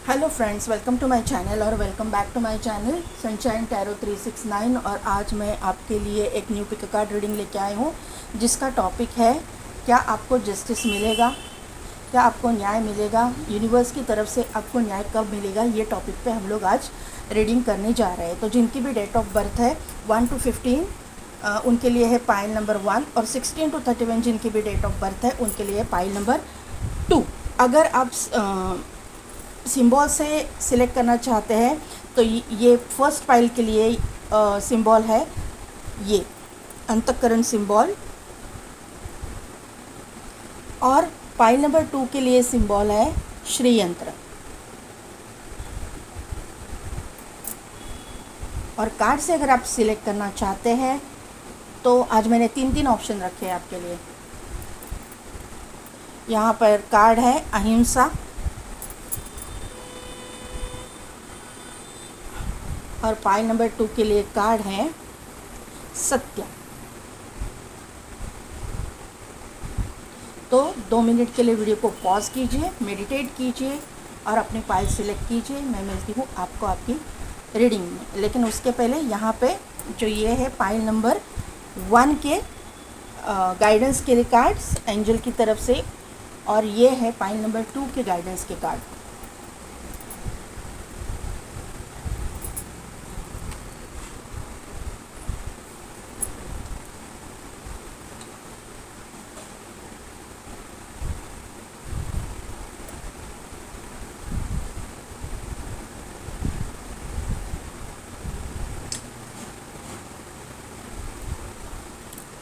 Hello friends, welcome to my channel और welcome back to my channel sunshine tarot 369। और आज मैं आपके लिए एक न्यू पिक कार्ड रीडिंग लेके आई हूँ जिसका टॉपिक है क्या आपको जस्टिस मिलेगा, क्या आपको न्याय मिलेगा, यूनिवर्स की तरफ से आपको न्याय कब मिलेगा। ये टॉपिक पे हम लोग आज रीडिंग करने जा रहे हैं। तो जिनकी भी डेट ऑफ बर्थ है 1 to 15 उनके लिए है पाइल नंबर 1, और 16 to 31 जिनकी भी डेट ऑफ बर्थ है उनके लिए पाइल नंबर 2। अगर आप सिंबल से सिलेक्ट करना चाहते हैं तो ये फर्स्ट पाइल के लिए सिंबल है ये अंतःकरण सिंबल, और पाइल नंबर 2 के लिए सिंबल है श्री यंत्र। और कार्ड से अगर आप सिलेक्ट करना चाहते हैं तो आज मैंने तीन ऑप्शन रखे हैं आपके लिए। यहाँ पर कार्ड है अहिंसा, और पाइल नंबर 2 के लिए कार्ड है सत्य। तो 2 मिनट के लिए वीडियो को पॉज कीजिए, मेडिटेट कीजिए और अपनी पाइल सिलेक्ट कीजिए। मैं मिलती हूँ आपको आपकी रीडिंग में। लेकिन उसके पहले यहाँ पे जो ये है पाइल नंबर 1 के गाइडेंस के लिए कार्ड्स एंजल की तरफ से, और ये है पाइल नंबर 2 के गाइडेंस के कार्ड।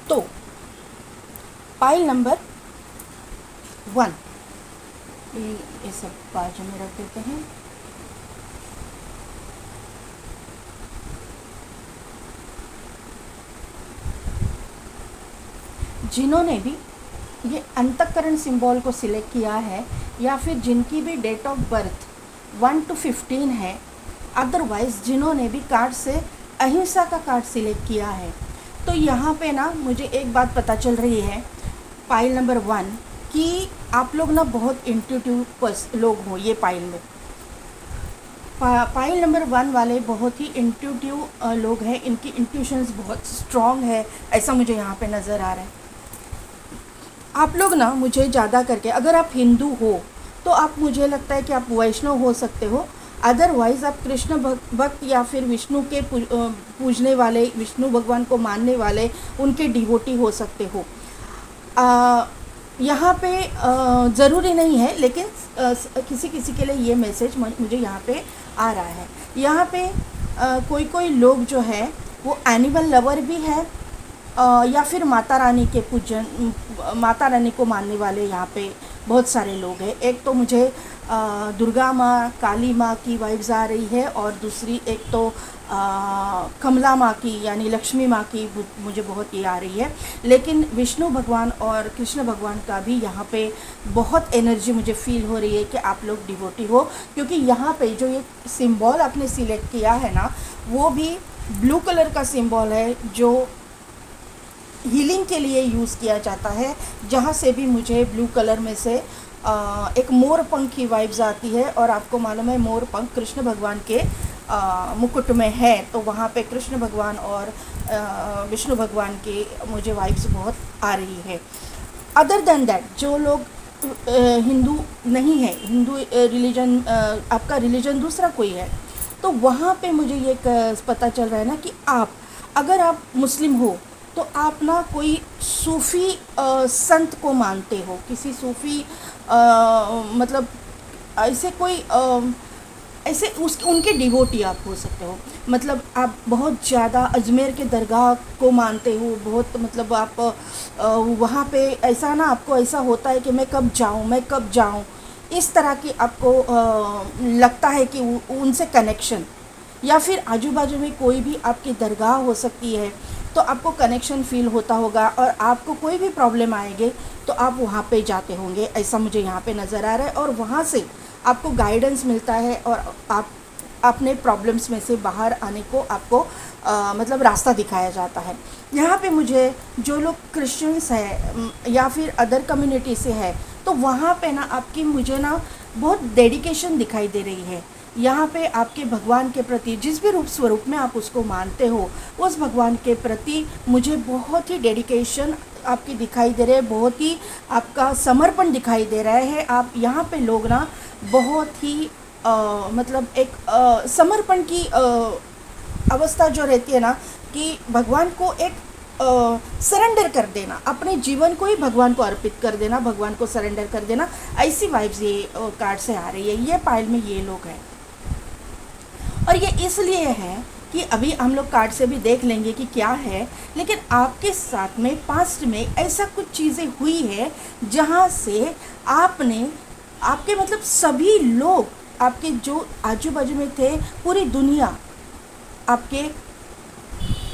तो पाइल नंबर 1 ये सब बाजू में रख देते हैं। जिन्होंने भी ये अंतःकरण सिंबल को सिलेक्ट किया है या फिर जिनकी भी डेट ऑफ बर्थ 1 to 15 है, अदरवाइज़ जिन्होंने भी कार्ड से अहिंसा का कार्ड सिलेक्ट किया है, तो यहाँ पे ना मुझे एक बात पता चल रही है पाइल नंबर 1 कि आप लोग ना बहुत इंट्यूटिव लोग हो। ये पाइल में पाइल नंबर 1 वाले बहुत ही इंट्यूटिव लोग हैं, इनकी इंट्यूशंस बहुत स्ट्रॉन्ग है, ऐसा मुझे यहाँ पे नज़र आ रहा है। आप लोग ना मुझे ज़्यादा करके, अगर आप हिंदू हो तो आप, मुझे लगता है कि आप वैष्णव हो सकते हो, अदरवाइज़ आप कृष्ण भक्त या फिर विष्णु के पूजने वाले, विष्णु भगवान को मानने वाले, उनके डिवोटी हो सकते हो। यहाँ पे ज़रूरी नहीं है, लेकिन किसी किसी के लिए ये मैसेज मुझे यहाँ पे आ रहा है। यहाँ पे कोई कोई लोग जो है वो एनिमल लवर भी है, या फिर माता रानी के पूजन, माता रानी को मानने वाले यहाँ पे बहुत सारे लोग हैं। एक तो मुझे दुर्गा माँ, काली माँ की वाइब्स आ रही है, और दूसरी एक तो कमला माँ की यानी लक्ष्मी माँ की मुझे बहुत ये आ रही है। लेकिन विष्णु भगवान और कृष्ण भगवान का भी यहाँ पे बहुत एनर्जी मुझे फील हो रही है कि आप लोग डिवोटी हो, क्योंकि यहाँ पे जो ये सिंबल आपने सिलेक्ट किया है ना, वो भी ब्लू कलर का सिंबल है जो हीलिंग के लिए यूज़ किया जाता है। जहाँ से भी मुझे ब्लू कलर में से एक मोर पंख की वाइब्स आती है, और आपको मालूम है मोर पंख कृष्ण भगवान के मुकुट में है, तो वहाँ पे कृष्ण भगवान और विष्णु भगवान की मुझे वाइब्स बहुत आ रही है। अदर देन दैट, जो लोग हिंदू नहीं है, हिंदू रिलीजन, आपका रिलीजन दूसरा कोई है, तो वहाँ पे मुझे ये पता चल रहा है ना कि आप, अगर आप मुस्लिम हो तो आप ना कोई सूफ़ी संत को मानते हो, किसी सूफ़ी मतलब ऐसे कोई ऐसे उनके डिवोटी आप हो सकते हो। मतलब आप बहुत ज़्यादा अजमेर के दरगाह को मानते हो, बहुत, मतलब आप वहाँ पे ऐसा ना, आपको ऐसा होता है कि मैं कब जाऊँ, मैं कब जाऊँ, इस तरह की आपको लगता है कि उनसे कनेक्शन, या फिर आजू बाजू में कोई भी आपकी दरगाह हो सकती है, तो आपको कनेक्शन फ़ील होता होगा, और आपको कोई भी प्रॉब्लम आएगी तो आप वहाँ पे जाते होंगे, ऐसा मुझे यहाँ पे नज़र आ रहा है। और वहाँ से आपको गाइडेंस मिलता है, और आप अपने प्रॉब्लम्स में से बाहर आने को आपको मतलब रास्ता दिखाया जाता है। यहाँ पे मुझे जो लोग क्रिश्चियंस हैं या फिर अदर कम्युनिटी से है, तो वहाँ पे ना आपकी मुझे ना बहुत डेडिकेशन दिखाई दे रही है। यहाँ पे आपके भगवान के प्रति जिस भी रूप स्वरूप में आप उसको मानते हो, उस भगवान के प्रति मुझे बहुत ही डेडिकेशन आपकी दिखाई दे रहे है, बहुत ही आपका समर्पण दिखाई दे रहा है। आप यहाँ पे लोग ना बहुत ही मतलब एक समर्पण की अवस्था जो रहती है ना, कि भगवान को एक सरेंडर कर देना, अपने जीवन को ही भगवान को अर्पित कर देना, भगवान को सरेंडर कर देना, ऐसी वाइब्स ये कार्ड से आ रही है। ये पाइल में ये लोग हैं, और ये इसलिए है कि अभी हम लोग कार्ड से भी देख लेंगे कि क्या है, लेकिन आपके साथ में पास्ट में ऐसा कुछ चीज़ें हुई है जहाँ से आपने आपके मतलब सभी लोग आपके जो आजू बाजू में थे, पूरी दुनिया आपके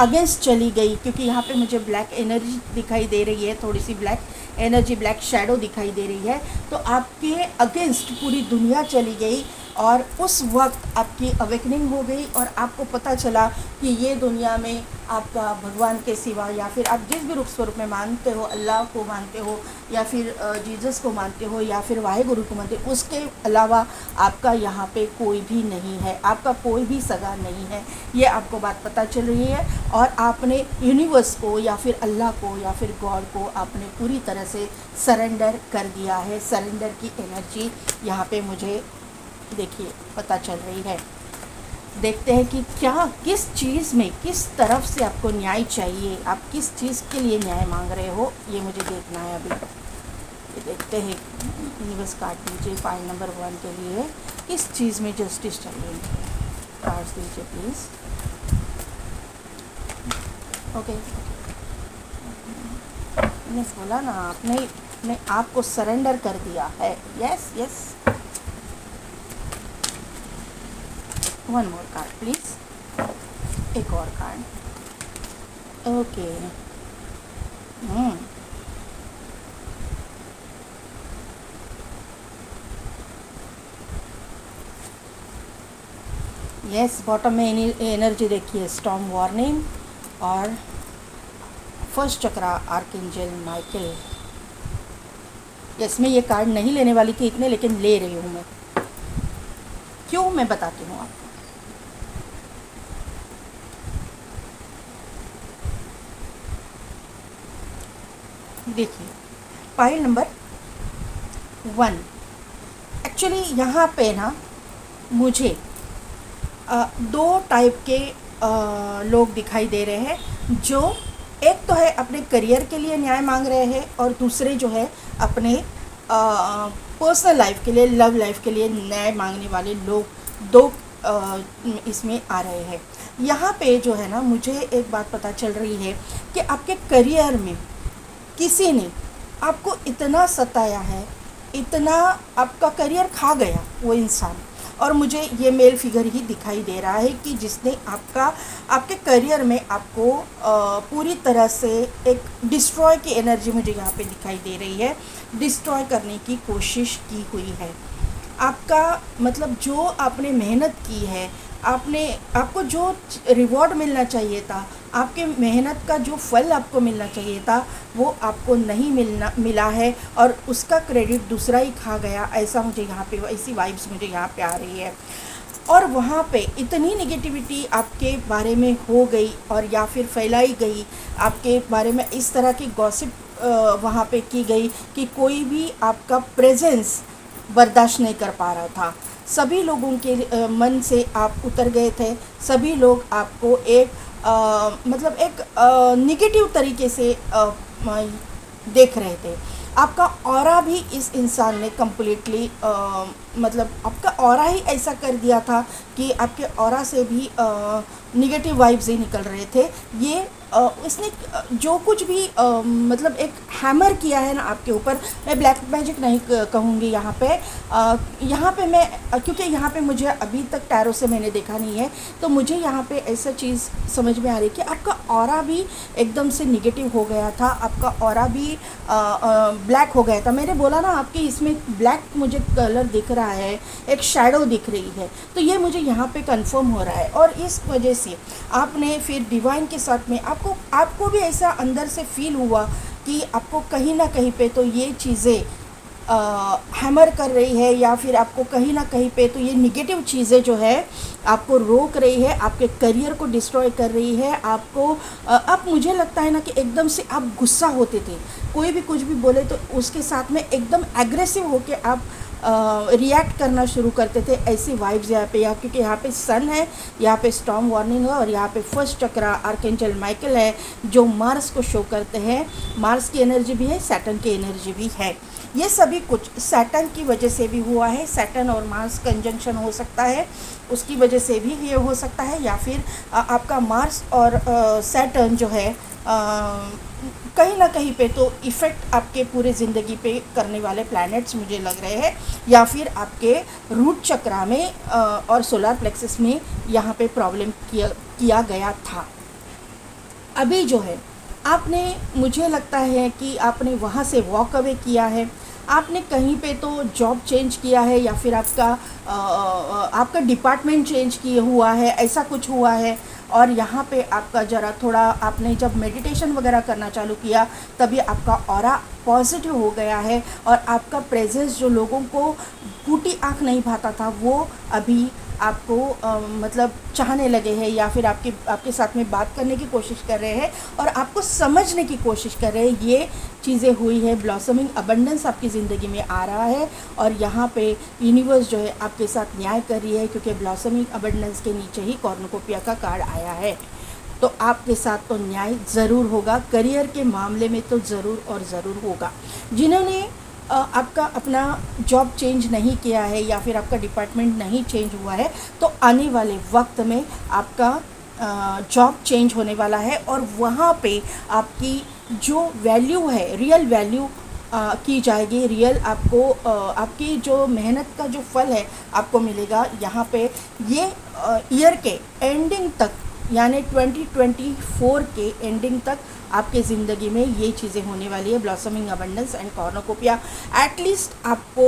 अगेंस्ट चली गई, क्योंकि यहाँ पे मुझे ब्लैक एनर्जी दिखाई दे रही है, थोड़ी सी ब्लैक एनर्जी, ब्लैक शैडो दिखाई दे रही है। तो आपके अगेंस्ट पूरी दुनिया चली गई, और उस वक्त आपकी अवेकनिंग हो गई, और आपको पता चला कि ये दुनिया में आपका भगवान के सिवा, या फिर आप जिस भी रूप स्वरूप में मानते हो, अल्लाह को मानते हो, या फिर जीसस को मानते हो, या फिर वाहेगुरु को मानते हो, उसके अलावा आपका यहाँ पे कोई भी नहीं है, आपका कोई भी सगा नहीं है। ये आपको बात पता चल रही है, और आपने यूनिवर्स को या फिर अल्लाह को या फिर गॉड को आपने पूरी तरह से सरेंडर कर दिया है। सरेंडर की एनर्जी यहाँ पे मुझे देखिए पता चल रही है। देखते हैं कि क्या, किस चीज़ में, किस तरफ से आपको न्याय चाहिए, आप किस चीज़ के लिए न्याय मांग रहे हो, ये मुझे देखना है अभी। ये देखते हैं, यूनिवर्स कार्ड दीजिए फाइल नंबर 1 के लिए, किस चीज़ में जस्टिस चाहिए। कार्ड्स दीजिए प्लीज़। ओके, मैंने बोला ना, आपने आपको सरेंडर कर दिया है। Yes yes. One more card please, एक और कार्ड। ओके, यस, बॉटम में एनर्जी देखिए, स्टॉर्म वार्निंग, और फर्स्ट चक्रा आर्कएंजल माइकल। यस, मैं ये कार्ड नहीं लेने वाली थी इतने, लेकिन ले रही हूँ मैं। क्यों, मैं बताती हूँ आपको। देखिए, पाइल नंबर 1, एक्चुअली यहाँ पे ना मुझे 2 टाइप के लोग दिखाई दे रहे हैं। जो एक तो है अपने करियर के लिए न्याय मांग रहे हैं, और दूसरे जो है अपने पर्सनल लाइफ के लिए, लव लाइफ के लिए न्याय मांगने वाले लोग 2 इसमें आ रहे हैं। यहाँ पे जो है ना, मुझे एक बात पता चल रही है कि आपके करियर में किसी ने आपको इतना सताया है, इतना आपका करियर खा गया वो इंसान, और मुझे ये मेल फिगर ही दिखाई दे रहा है कि जिसने आपके करियर में आपको पूरी तरह से एक डिस्ट्रॉय की एनर्जी मुझे यहाँ पे दिखाई दे रही है, डिस्ट्रॉय करने की कोशिश की हुई है। आपका मतलब जो आपने मेहनत की है, आपको जो रिवॉर्ड मिलना चाहिए था, आपके मेहनत का जो फल आपको मिलना चाहिए था, वो आपको नहीं मिला है, और उसका क्रेडिट दूसरा ही खा गया। ऐसा मुझे यहाँ पे, ऐसी वाइब्स मुझे यहाँ पे आ रही है। और वहाँ पे इतनी नेगेटिविटी आपके बारे में हो गई, और या फिर फैलाई गई आपके बारे में, इस तरह की गॉसिप वहाँ पे की गई कि कोई भी आपका प्रेजेंस बर्दाश्त नहीं कर पा रहा था। सभी लोगों के मन से आप उतर गए थे। सभी लोग आपको एक मतलब एक निगेटिव तरीके से देख रहे थे। आपका ऑरा भी इस इंसान ने कम्प्लीटली मतलब आपका ऑरा ही ऐसा कर दिया था कि आपके ऑरा से भी निगेटिव वाइब्स ही निकल रहे थे। ये इसने जो कुछ भी मतलब एक हैमर किया है ना आपके ऊपर, मैं ब्लैक मैजिक नहीं कहूँगी यहाँ पे मैं, क्योंकि यहाँ पे मुझे अभी तक टैरो से मैंने देखा नहीं है, तो मुझे यहाँ पे ऐसा चीज़ समझ में आ रही है कि आपका ऑरा भी एकदम से निगेटिव हो गया था, आपका ऑरा भी ब्लैक हो गया था। मैंने बोला ना, आपके इसमें ब्लैक मुझे कलर दिख रहा है, एक शैडो दिख रही है, तो ये मुझे यहाँ पे कंफर्म हो रहा है। और इस वजह से आपने फिर डिवाइन के साथ में आपको भी ऐसा अंदर से फील हुआ कि आपको कहीं ना कहीं पे तो ये चीज़ें हैमर कर रही है, या फिर आपको कहीं ना कहीं पे तो ये निगेटिव चीज़ें जो है आपको रोक रही है, आपके करियर को डिस्ट्रॉय कर रही है। आपको अब मुझे लगता है ना कि एकदम से आप गुस्सा होते थे, कोई भी कुछ भी बोले तो उसके साथ में एकदम एग्रेसिव होके आप रिएक्ट करना शुरू करते थे। ऐसी वाइब्स यहाँ पे, क्योंकि यहाँ पे सन है, यहाँ पे स्टॉर्म वार्निंग है, और यहाँ पे फर्स्ट चक्र आर्कएंजल माइकल है जो मार्स को शो करते हैं। मार्स की एनर्जी भी है, सैटर्न की एनर्जी भी है। ये सभी कुछ सैटर्न की वजह से भी हुआ है। सैटर्न और मार्स कंजंक्शन हो सकता है, उसकी वजह से भी ये हो सकता है, या फिर आपका मार्स और सैटर्न जो है कहीं ना कहीं पे तो इफ़ेक्ट आपके पूरे ज़िंदगी पे करने वाले प्लैनेट्स मुझे लग रहे हैं, या फिर आपके रूट चक्रा में और सोलर प्लेक्सस में यहाँ पे प्रॉब्लम किया गया था। अभी जो है आपने, मुझे लगता है कि आपने वहाँ से वॉक अवे किया है, आपने कहीं पे तो जॉब चेंज किया है, या फिर आपका डिपार्टमेंट चेंज किया हुआ है, ऐसा कुछ हुआ है। और यहाँ पे आपका ज़रा थोड़ा, आपने जब मेडिटेशन वगैरह करना चालू किया तभी आपका ऑरा पॉजिटिव हो गया है, और आपका प्रेजेंस जो लोगों को फूटी आँख नहीं भाता था वो अभी आपको मतलब चाहने लगे हैं, या फिर आपके साथ में बात करने की कोशिश कर रहे हैं और आपको समझने की कोशिश कर रहे हैं। ये चीज़ें हुई है। ब्लॉसमिंग अबंडेंस आपकी ज़िंदगी में आ रहा है, और यहाँ पे यूनिवर्स जो है आपके साथ न्याय कर रही है, क्योंकि ब्लॉसमिंग अबंडेंस के नीचे ही कॉर्नुकोपिया का कार्ड आया है। तो आपके साथ तो न्याय ज़रूर होगा, करियर के मामले में तो ज़रूर और ज़रूर होगा। जिन्होंने आपका अपना जॉब चेंज नहीं किया है, या फिर आपका डिपार्टमेंट नहीं चेंज हुआ है, तो आने वाले वक्त में आपका जॉब चेंज होने वाला है, और वहाँ पे आपकी जो वैल्यू है, रियल वैल्यू की जाएगी। रियल आपको आपकी जो मेहनत का जो फल है आपको मिलेगा। यहाँ पे ये ईयर के एंडिंग तक, यानी 2024 के एंडिंग तक आपके ज़िंदगी में ये चीज़ें होने वाली है। Blossoming abundance and cornucopia, at least आपको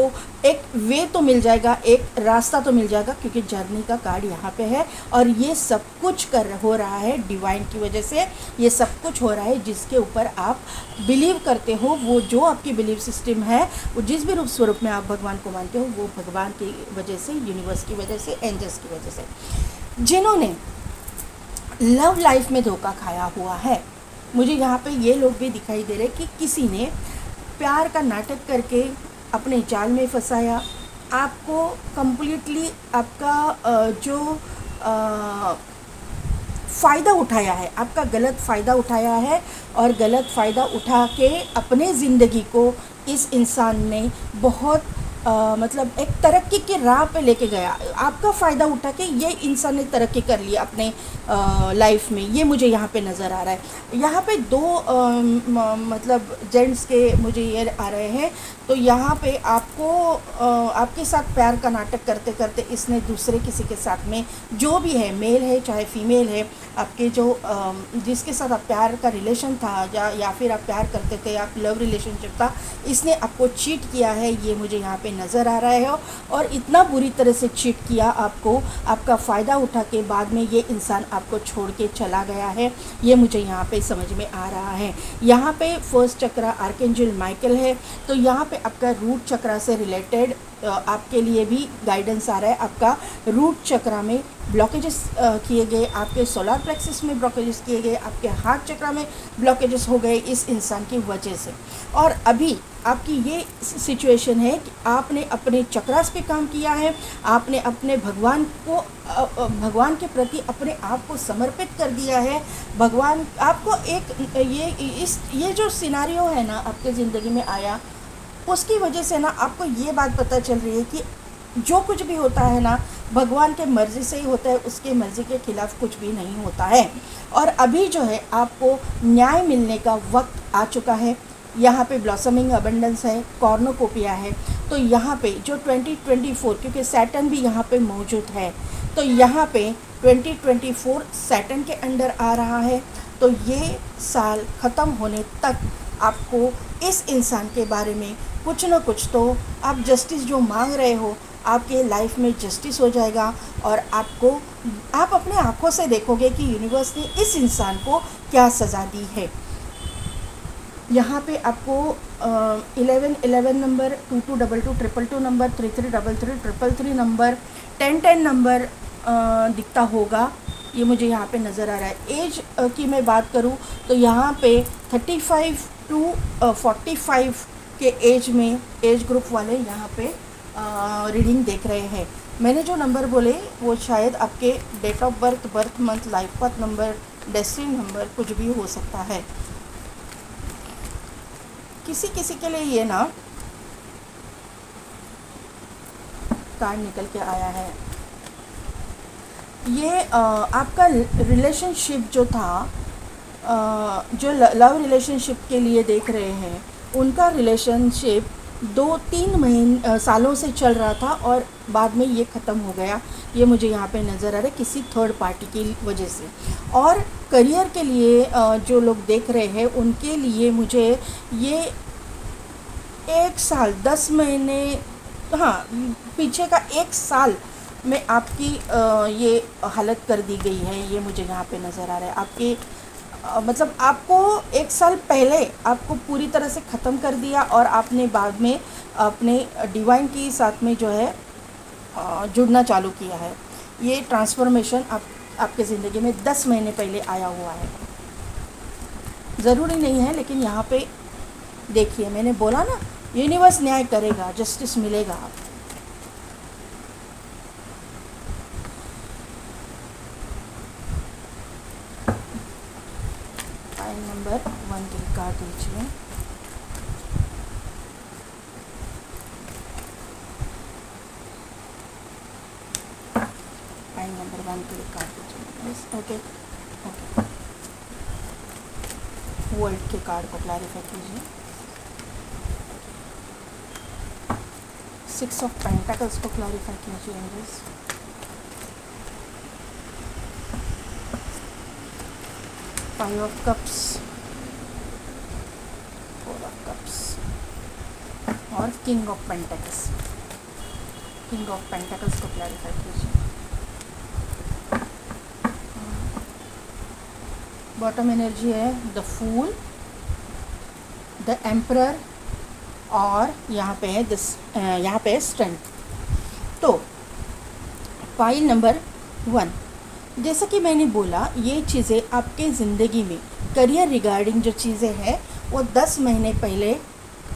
एक वे तो मिल जाएगा, एक रास्ता तो मिल जाएगा, क्योंकि जर्नी का कार्ड यहाँ पे है। और ये सब कुछ हो रहा है डिवाइन की वजह से। ये सब कुछ हो रहा है जिसके ऊपर आप बिलीव करते हो। वो जो आपकी बिलीव सिस्टम है, वो जिस भी रूप स्वरूप में आप भगवान को मानते हो, वो भगवान की वजह से, यूनिवर्स की वजह से, एंजल्स की वजह से। जिन्होंने लव लाइफ में धोखा खाया हुआ है, मुझे यहाँ पे ये लोग भी दिखाई दे रहे कि किसी ने प्यार का नाटक करके अपने जाल में फंसाया, आपको कंप्लीटली आपका जो फ़ायदा उठाया है, आपका गलत फ़ायदा उठाया है, और गलत फ़ायदा उठा के अपने ज़िंदगी को इस इंसान ने बहुत मतलब एक तरक्की की राह पे लेके गया। आपका फ़ायदा उठा के ये इंसान ने तरक्की कर लिया अपने लाइफ में। ये मुझे यहाँ पे नज़र आ रहा है। यहाँ पे दो मतलब जेंट्स के मुझे ये आ रहे हैं। तो यहाँ पे आपको आपके साथ प्यार का नाटक करते करते इसने दूसरे किसी के साथ में, जो भी है, मेल है चाहे फीमेल है, आपके जो जिसके साथ आप प्यार का रिलेशन था, या फिर आप प्यार करते थे, आप लव रिलेशनशिप था, इसने आपको चीट किया है। ये मुझे यहाँ पे नज़र आ रहा है। और इतना बुरी तरह से चीट किया आपको, आपका फ़ायदा उठा के बाद में ये इंसान आपको छोड़ के चला गया है। ये मुझे यहाँ पे समझ में आ रहा है। यहाँ पे फर्स्ट चक्र आर्कएंजल माइकल है। तो यहाँ पे आपका रूट चक्र से रिलेटेड आपके लिए भी गाइडेंस आ रहा है। आपका रूट चक्र में ब्लॉकेजेस किए गए, आपके सोलर प्लेक्सस में ब्लॉकेजेस किए गए, आपके हार्ट चक्र में ब्लॉकेजेस हो गए इस इंसान की वजह से। और अभी आपकी ये सिचुएशन है कि आपने अपने चक्रास पे काम किया है, आपने अपने भगवान भगवान के प्रति अपने आप को समर्पित कर दिया है। भगवान आपको एक ये जो सिनारियो है ना आपके ज़िंदगी में आया, उसकी वजह से ना आपको ये बात पता चल रही है कि जो कुछ भी होता है ना भगवान के मर्ज़ी से ही होता है, उसके मर्ज़ी के खिलाफ़ कुछ भी नहीं होता है। और अभी जो है आपको न्याय मिलने का वक्त आ चुका है। यहाँ पे ब्लॉसमिंग अबंडेंस है, कॉर्नुकोपिया है। तो यहाँ पे जो 2024, क्योंकि सैटर्न भी यहाँ पे मौजूद है, तो यहाँ पे 2024 सैटर्न के अंडर आ रहा है। तो ये साल ख़त्म होने तक आपको इस इंसान के बारे में कुछ न कुछ तो, आप जस्टिस जो मांग रहे हो, आपके लाइफ में जस्टिस हो जाएगा। और आप अपने आँखों से देखोगे कि यूनिवर्स ने इस इंसान को क्या सज़ा दी है। यहाँ पे आपको 1111 नंबर, 2222 222 नंबर, 3333 333 नंबर, 1010 नंबर दिखता होगा। ये मुझे यहाँ पे नज़र आ रहा है। एज की मैं बात करूँ तो यहाँ पे 35 टू 45 के एज में एज ग्रुप वाले यहाँ पे रीडिंग देख रहे हैं। मैंने जो नंबर बोले वो शायद आपके date of birth, birth month, life path number, destiny number कुछ भी हो सकता है। किसी किसी के लिए ये ना कार्ड निकल के आया है। ये आपका रिलेशनशिप जो था, जो लव रिलेशनशिप के लिए देख रहे हैं, उनका रिलेशनशिप 2-3 महीने सालों से चल रहा था और बाद में ये ख़त्म हो गया। ये मुझे यहाँ पे नज़र आ रहा है किसी थर्ड पार्टी की वजह से। और करियर के लिए जो लोग देख रहे हैं उनके लिए मुझे ये 1 साल 10 महीने, हाँ, पीछे का 1 साल में आपकी ये हालत कर दी गई है। ये मुझे यहाँ पे नज़र आ रहा है। आपके मतलब आपको 1 साल पहले आपको पूरी तरह से ख़त्म कर दिया और आपने बाद में अपने डिवाइन के साथ में जो है जुड़ना चालू किया है। ये ट्रांसफॉर्मेशन आपके ज़िंदगी में 10 महीने पहले आया हुआ है। ज़रूरी नहीं है, लेकिन यहाँ पे देखिए, मैंने बोला ना, यूनिवर्स न्याय करेगा, जस्टिस मिलेगा। फाइल नंबर 1 की कार्ड दीजिए। फाइल नंबर 1 की कार्ड दीजिए। ओके ओके, वर्ल्ड के कार्ड को क्लैरिफाई कीजिए। 6 ऑफ पेंटाकल्स को क्लैरिफाई कीजिए angels. Five of cups, 4 of cups और king of pentacles. King of pentacles को क्लैरिफाई कीजिए। बॉटम एनर्जी है द फूल, द एम्परर और यहाँ पे है यहाँ पे स्ट्रेंथ। तो फाइल नंबर 1, जैसा कि मैंने बोला, ये चीज़ें आपके ज़िंदगी में करियर रिगार्डिंग जो चीज़ें हैं वो 10 महीने पहले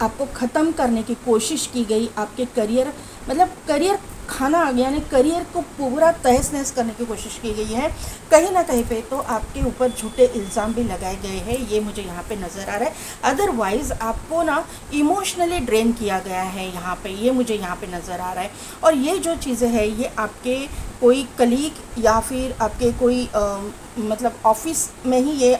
आपको ख़त्म करने की कोशिश की गई। आपके करियर मतलब करियर खाना, यानी करियर को पूरा तहस नहस करने की कोशिश की गई है। कहीं ना कहीं पे तो आपके ऊपर झूठे इल्ज़ाम भी लगाए गए हैं। ये मुझे यहाँ पे नज़र आ रहा है। अदरवाइज़ आपको ना इमोशनली ड्रेन किया गया है यहाँ पे, ये मुझे यहाँ पे नज़र आ रहा है। और ये जो चीज़ें हैं ये आपके कोई कलीग या फिर आपके कोई मतलब ऑफिस में ही ये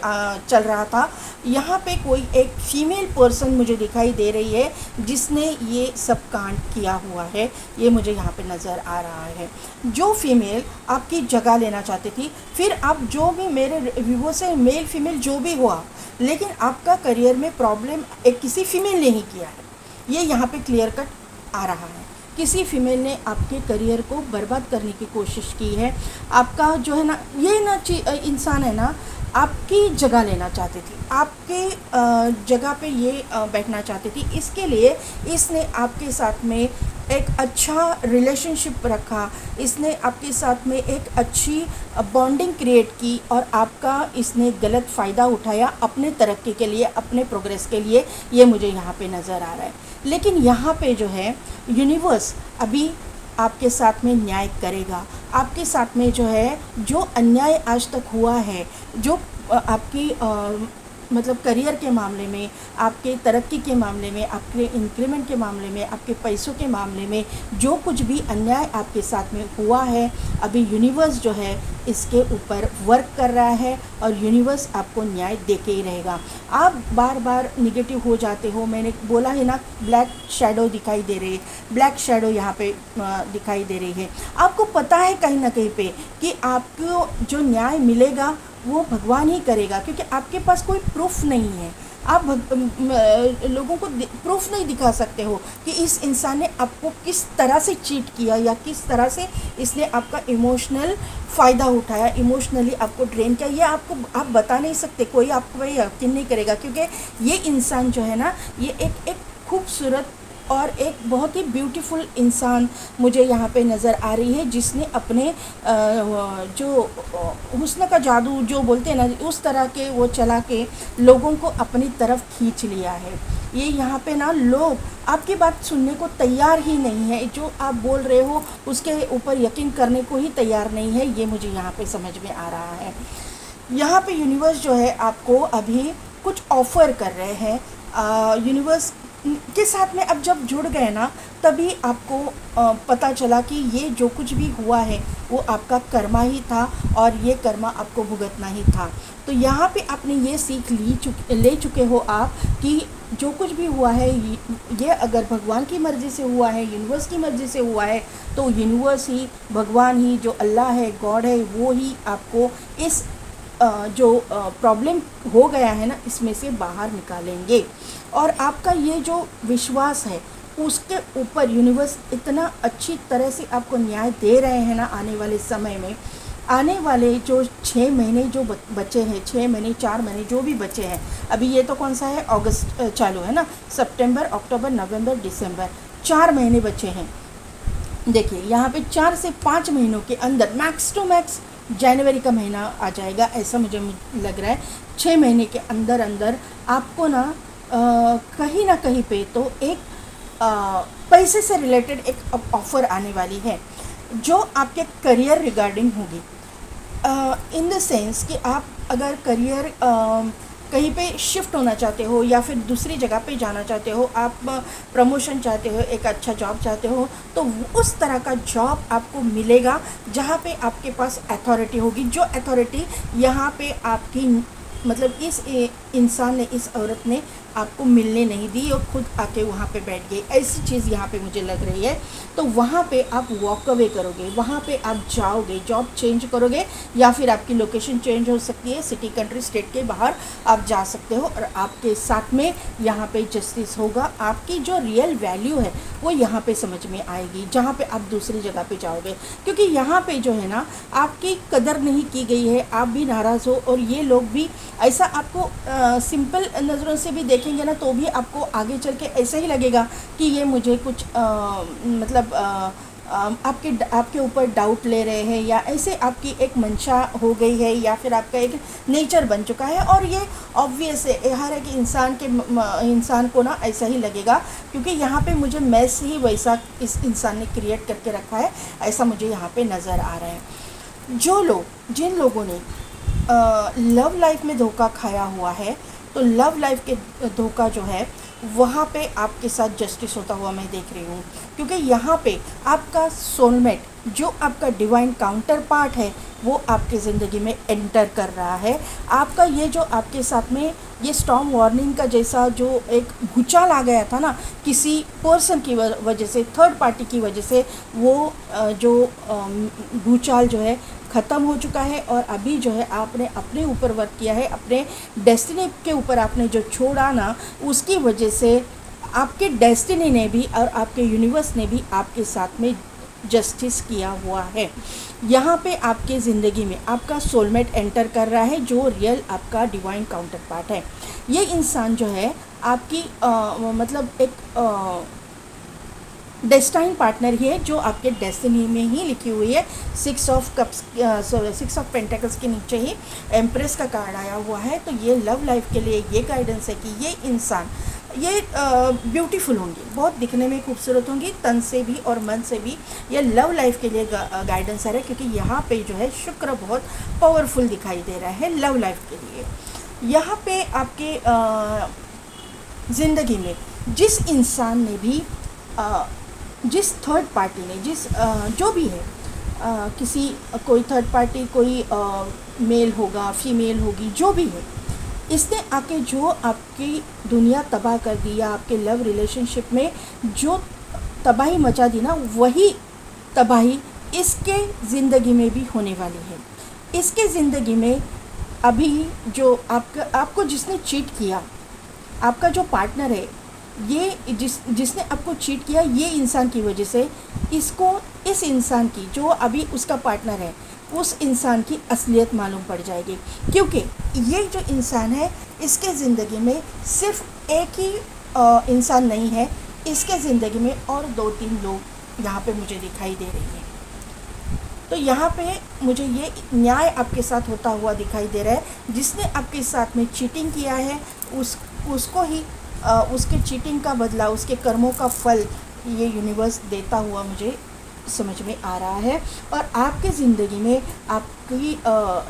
चल रहा था। यहाँ पे कोई एक फीमेल पर्सन मुझे दिखाई दे रही है जिसने ये सब कांड किया हुआ है। ये मुझे यहाँ पे नज़र आ रहा है। जो फीमेल आपकी जगह लेना चाहती थी, फिर आप जो भी मेरे विवो से मेल फीमेल जो भी हुआ, लेकिन आपका करियर में प्रॉब्लम एक किसी फीमेल ने ही किया है। ये यहाँ पे क्लियर कट आ रहा है। किसी फीमेल ने आपके करियर को बर्बाद करने की कोशिश की है। आपका जो है ना, ये ना इंसान है ना, आपकी जगह लेना चाहती थी, आपके जगह पे ये बैठना चाहती थी। इसके लिए इसने आपके साथ में एक अच्छा रिलेशनशिप रखा, इसने आपके साथ में एक अच्छी बॉन्डिंग क्रिएट की और आपका इसने गलत फ़ायदा उठाया अपने तरक्की के लिए, अपने प्रोग्रेस के लिए। ये मुझे यहाँ पे नज़र आ रहा है। लेकिन यहाँ पे जो है यूनिवर्स अभी आपके साथ में न्याय करेगा। आपके साथ में जो है जो अन्याय आज तक हुआ है, जो आपकी मतलब करियर के मामले में, आपके तरक्की के मामले में, आपके इंक्रीमेंट के मामले में, आपके पैसों के मामले में जो कुछ भी अन्याय आपके साथ में हुआ है, अभी यूनिवर्स जो है इसके ऊपर वर्क कर रहा है और यूनिवर्स आपको न्याय दे के ही रहेगा। आप बार बार निगेटिव हो जाते हो, मैंने बोला है ना, ब्लैक शैडो दिखाई दे रही है, ब्लैक शैडो यहाँ पे दिखाई दे रही है। आपको पता है कहीं ना कहीं पे कि आपको जो न्याय मिलेगा वो भगवान ही करेगा, क्योंकि आपके पास कोई प्रूफ नहीं है। आप लोगों को प्रूफ नहीं दिखा सकते हो कि इस इंसान ने आपको किस तरह से चीट किया या किस तरह से इसने आपका इमोशनल फ़ायदा उठाया, इमोशनली आपको ड्रेन किया। ये आपको आप बता नहीं सकते, कोई आपको भाई यकीन नहीं करेगा, क्योंकि ये इंसान जो है ना, ये एक खूबसूरत और एक बहुत ही ब्यूटीफुल इंसान मुझे यहाँ पे नज़र आ रही है, जिसने अपने जो हुस्न का जादू जो बोलते हैं ना, उस तरह के वो चला के लोगों को अपनी तरफ खींच लिया है। ये यहाँ पे ना लोग आपकी बात सुनने को तैयार ही नहीं है, जो आप बोल रहे हो उसके यूपर यकीन करने को ही तैयार नहीं है। ये मुझे यहाँ पे समझ में आ रहा है। यहाँ पे यूनिवर्स जो है आपको अभी कुछ ऑफ़र कर रहे हैं। यूनिवर्स के साथ में अब जब जुड़ गए ना, तभी आपको पता चला कि ये जो कुछ भी हुआ है वो आपका कर्मा ही था, और ये कर्मा आपको भुगतना ही था। तो यहाँ पे आपने ये सीख ले चुके हो आप कि जो कुछ भी हुआ है, ये अगर भगवान की मर्ज़ी से हुआ है, यूनिवर्स की मर्ज़ी से हुआ है, तो यूनिवर्स ही, भगवान ही, जो अल्लाह है, गॉड है, वो ही आपको इस जो प्रॉब्लम हो गया है ना, इसमें से बाहर निकालेंगे। और आपका ये जो विश्वास है, उसके ऊपर यूनिवर्स इतना अच्छी तरह से आपको न्याय दे रहे हैं ना, आने वाले समय में, आने वाले जो 6 महीने जो बचे हैं, 6 महीने 4 महीने जो भी बचे हैं, अभी ये तो कौन सा है, अगस्त चालू है ना, सितंबर, अक्टूबर, नवंबर, दिसंबर, 4 महीने बचे हैं। देखिए यहाँ पे 4 से 5 महीनों के अंदर मैक्स टू मैक्स जनवरी का महीना आ जाएगा, ऐसा मुझे लग रहा है। 6 महीने के अंदर अंदर आपको ना कहीं ना कहीं पे तो एक पैसे से रिलेटेड एक ऑफ़र आने वाली है, जो आपके करियर रिगार्डिंग होगी। इन द सेंस कि आप अगर करियर कहीं पे शिफ्ट होना चाहते हो, या फिर दूसरी जगह पे जाना चाहते हो, आप प्रमोशन चाहते हो, एक अच्छा जॉब चाहते हो, तो उस तरह का जॉब आपको मिलेगा जहाँ पे आपके पास अथॉरिटी होगी। जो अथॉरिटी यहाँ पे आपकी, मतलब इस इंसान ने, इस औरत ने आपको मिलने नहीं दी और ख़ुद आके वहाँ पे बैठ गई, ऐसी चीज़ यहाँ पे मुझे लग रही है। तो वहाँ पे आप वॉक अवे करोगे, वहाँ पे आप जाओगे, जॉब चेंज करोगे, या फिर आपकी लोकेशन चेंज हो सकती है, सिटी, कंट्री, स्टेट के बाहर आप जा सकते हो, और आपके साथ में यहाँ पे जस्टिस होगा। आपकी जो रियल वैल्यू है वो यहाँ पे समझ में आएगी, जहाँ पे आप दूसरी जगह पे जाओगे, क्योंकि यहाँ पे जो है ना, आपकी कदर नहीं की गई है, आप भी नाराज़ हो, और ये लोग भी ऐसा आपको सिंपल नज़रों से भी देखेंगे ना, तो भी आपको आगे चल के ऐसा ही लगेगा कि ये मुझे कुछ मतलब आपके ऊपर डाउट ले रहे हैं, या ऐसे आपकी एक मंशा हो गई है, या फिर आपका एक नेचर बन चुका है। और ये ऑब्वियस है, हर एक इंसान को ना ऐसा ही लगेगा, क्योंकि यहाँ पे मुझे मैस ही वैसा इस इंसान ने क्रिएट करके रखा है, ऐसा मुझे यहाँ पे नज़र आ रहा है। जिन लोगों ने लव लाइफ में धोखा खाया हुआ है, तो लव लाइफ के धोखा जो है वहाँ पे आपके साथ जस्टिस होता हुआ मैं देख रही हूँ, क्योंकि यहाँ पे आपका सोलमेट, जो आपका डिवाइन काउंटर पार्ट है, वो आपकी ज़िंदगी में एंटर कर रहा है। आपका ये जो आपके साथ में ये स्टॉर्म वार्निंग का जैसा जो एक भूचाल आ गया था ना, किसी पर्सन की वजह से, थर्ड पार्टी की वजह से, वो जो भूचाल जो है ख़त्म हो चुका है। और अभी जो है आपने अपने ऊपर वर्क किया है, अपने डेस्टिनी के ऊपर आपने जो छोड़ा ना, उसकी वजह से आपके डेस्टिनी ने भी और आपके यूनिवर्स ने भी आपके साथ में जस्टिस किया हुआ है। यहाँ पे आपके ज़िंदगी में आपका सोलमेट एंटर कर रहा है, जो रियल आपका डिवाइन काउंटर पार्ट है। ये इंसान जो है आपकी मतलब एक डेस्टाइन पार्टनर ही है, जो आपके डेस्टिनी में ही लिखी हुई है। 6 ऑफ पेंटिकल्स के नीचे ही एम्प्रेस का कार्ड आया हुआ है। तो ये लव लाइफ के लिए ये गाइडेंस है कि ये इंसान, ये ब्यूटीफुल होंगी, बहुत दिखने में खूबसूरत होंगी, तन से भी और मन से भी। ये लव लाइफ के लिए गाइडेंस है, क्योंकि यहाँ पे जो है शुक्र बहुत पावरफुल दिखाई दे रहा है लव लाइफ के लिए। यहाँ पे आपके ज़िंदगी में जिस इंसान ने भी जिस थर्ड पार्टी ने, जो भी है, कोई थर्ड पार्टी, कोई मेल होगा, फीमेल होगी, जो भी है, इसने आके जो आपकी दुनिया तबाह कर दी, या आपके लव रिलेशनशिप में जो तबाही मचा दी ना, वही तबाही इसके ज़िंदगी में भी होने वाली है। इसके ज़िंदगी में अभी जो आपको जिसने चीट किया, आपका जो पार्टनर है, ये जिसने आपको चीट किया, ये इंसान की वजह से इसको, इस इंसान की, जो अभी उसका पार्टनर है, उस इंसान की असलियत मालूम पड़ जाएगी। क्योंकि ये जो इंसान है, इसके ज़िंदगी में सिर्फ एक ही इंसान नहीं है, इसके ज़िंदगी में और 2-3 लोग यहाँ पे मुझे दिखाई दे रही हैं। तो यहाँ पे मुझे ये न्याय आपके साथ होता हुआ दिखाई दे रहा है। जिसने आपके साथ में चीटिंग किया है, उसको ही उसके चीटिंग का बदला, उसके कर्मों का फल ये यूनिवर्स देता हुआ मुझे समझ में आ रहा है। और आपके ज़िंदगी में आपकी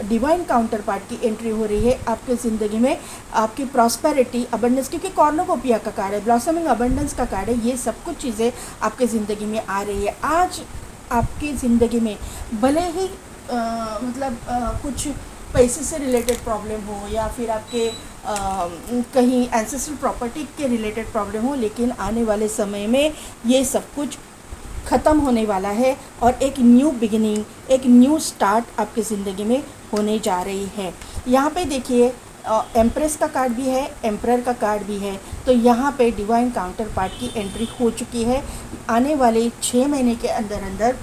डिवाइन काउंटर पार्ट की एंट्री हो रही है। आपके ज़िंदगी में आपकी प्रॉस्पेरिटी, अबंडेंस, क्योंकि कॉर्नोकोपिया का कार्ड है, ब्लॉसमिंग अबंडेंस का कार्ड है, ये सब कुछ चीज़ें आपके ज़िंदगी में आ रही है। आज आपकी ज़िंदगी में भले ही कुछ पैसे से रिलेटेड प्रॉब्लम हो, या फिर आपके कहीं एंसेस्ट्रल प्रॉपर्टी के रिलेटेड प्रॉब्लम हो, लेकिन आने वाले समय में ये सब कुछ ख़त्म होने वाला है और एक न्यू बिगिनिंग, एक न्यू स्टार्ट आपकी ज़िंदगी में होने जा रही है। यहाँ पे देखिए एम्प्रेस का कार्ड भी है, एम्परर का कार्ड भी है। तो यहाँ पे डिवाइन काउंटर पार्ट की एंट्री हो चुकी है। आने वाले 6 महीने के अंदर अंदर,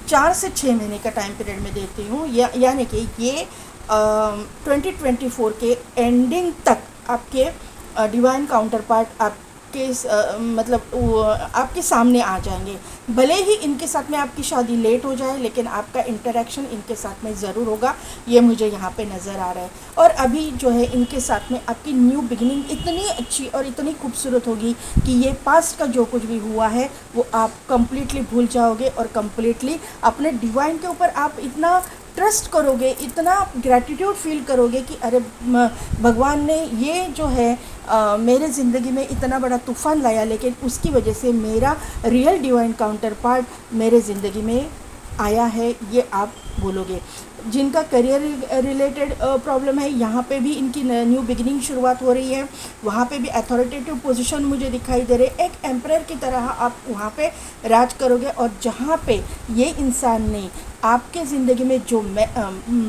4 से 6 महीने का टाइम पीरियड में देती हूँ, यानी कि ये 2024 के एंडिंग तक आपके डिवाइन काउंटर पार्ट आपके आपके सामने आ जाएंगे। भले ही इनके साथ में आपकी शादी लेट हो जाए, लेकिन आपका इंटरेक्शन इनके साथ में ज़रूर होगा, ये मुझे यहाँ पे नज़र आ रहा है। और अभी जो है इनके साथ में आपकी न्यू बिगिनिंग इतनी अच्छी और इतनी खूबसूरत होगी कि ये पास्ट का जो कुछ भी हुआ है वो आप कंप्लीटली भूल जाओगे, और कंप्लीटली अपने डिवाइन के ऊपर आप इतना ट्रस्ट करोगे, इतना ग्रैटिट्यूड फील करोगे कि अरे भगवान ने ये जो है मेरे ज़िंदगी में इतना बड़ा तूफ़ान लाया, लेकिन उसकी वजह से मेरा रियल डिवाइन काउंटर पार्ट मेरे ज़िंदगी में आया है, ये आप बोलोगे। जिनका करियर रिलेटेड प्रॉब्लम है, यहाँ पे भी इनकी न्यू बिगिनिंग शुरुआत हो रही है। वहाँ पे भी अथॉरिटेटिव पोजीशन मुझे दिखाई दे रहे, एक एम्परर की तरह आप वहाँ पे राज करोगे। और जहाँ पे ये इंसान ने आपके ज़िंदगी में जो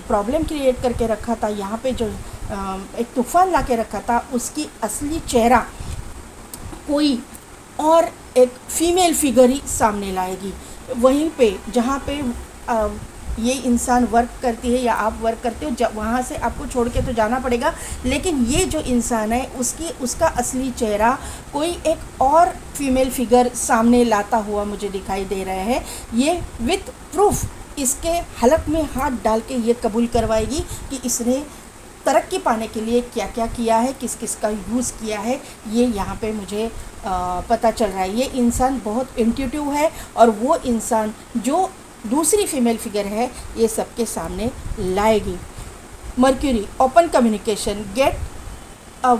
प्रॉब्लम क्रिएट करके रखा था, यहाँ पे जो एक तूफ़ान ला के रखा था, उसकी असली चेहरा कोई और एक फीमेल फिगर ही सामने लाएगी। वहीं पे जहाँ पे ये इंसान वर्क करती है या आप वर्क करते हो, जब वहाँ से आपको छोड़ के तो जाना पड़ेगा, लेकिन ये जो इंसान है उसका असली चेहरा कोई एक और फीमेल फिगर सामने लाता हुआ मुझे दिखाई दे रहा है। ये विथ प्रूफ इसके हलक में हाथ डाल के ये कबूल करवाएगी कि इसने तरक्की पाने के लिए क्या क्या किया है, किस किस का यूज़ किया है, ये यहाँ पे मुझे पता चल रहा है। ये इंसान बहुत इंट्यूटिव है, और वो इंसान जो दूसरी फीमेल फिगर है, ये सबके सामने लाएगी। Mercury, open communication, get a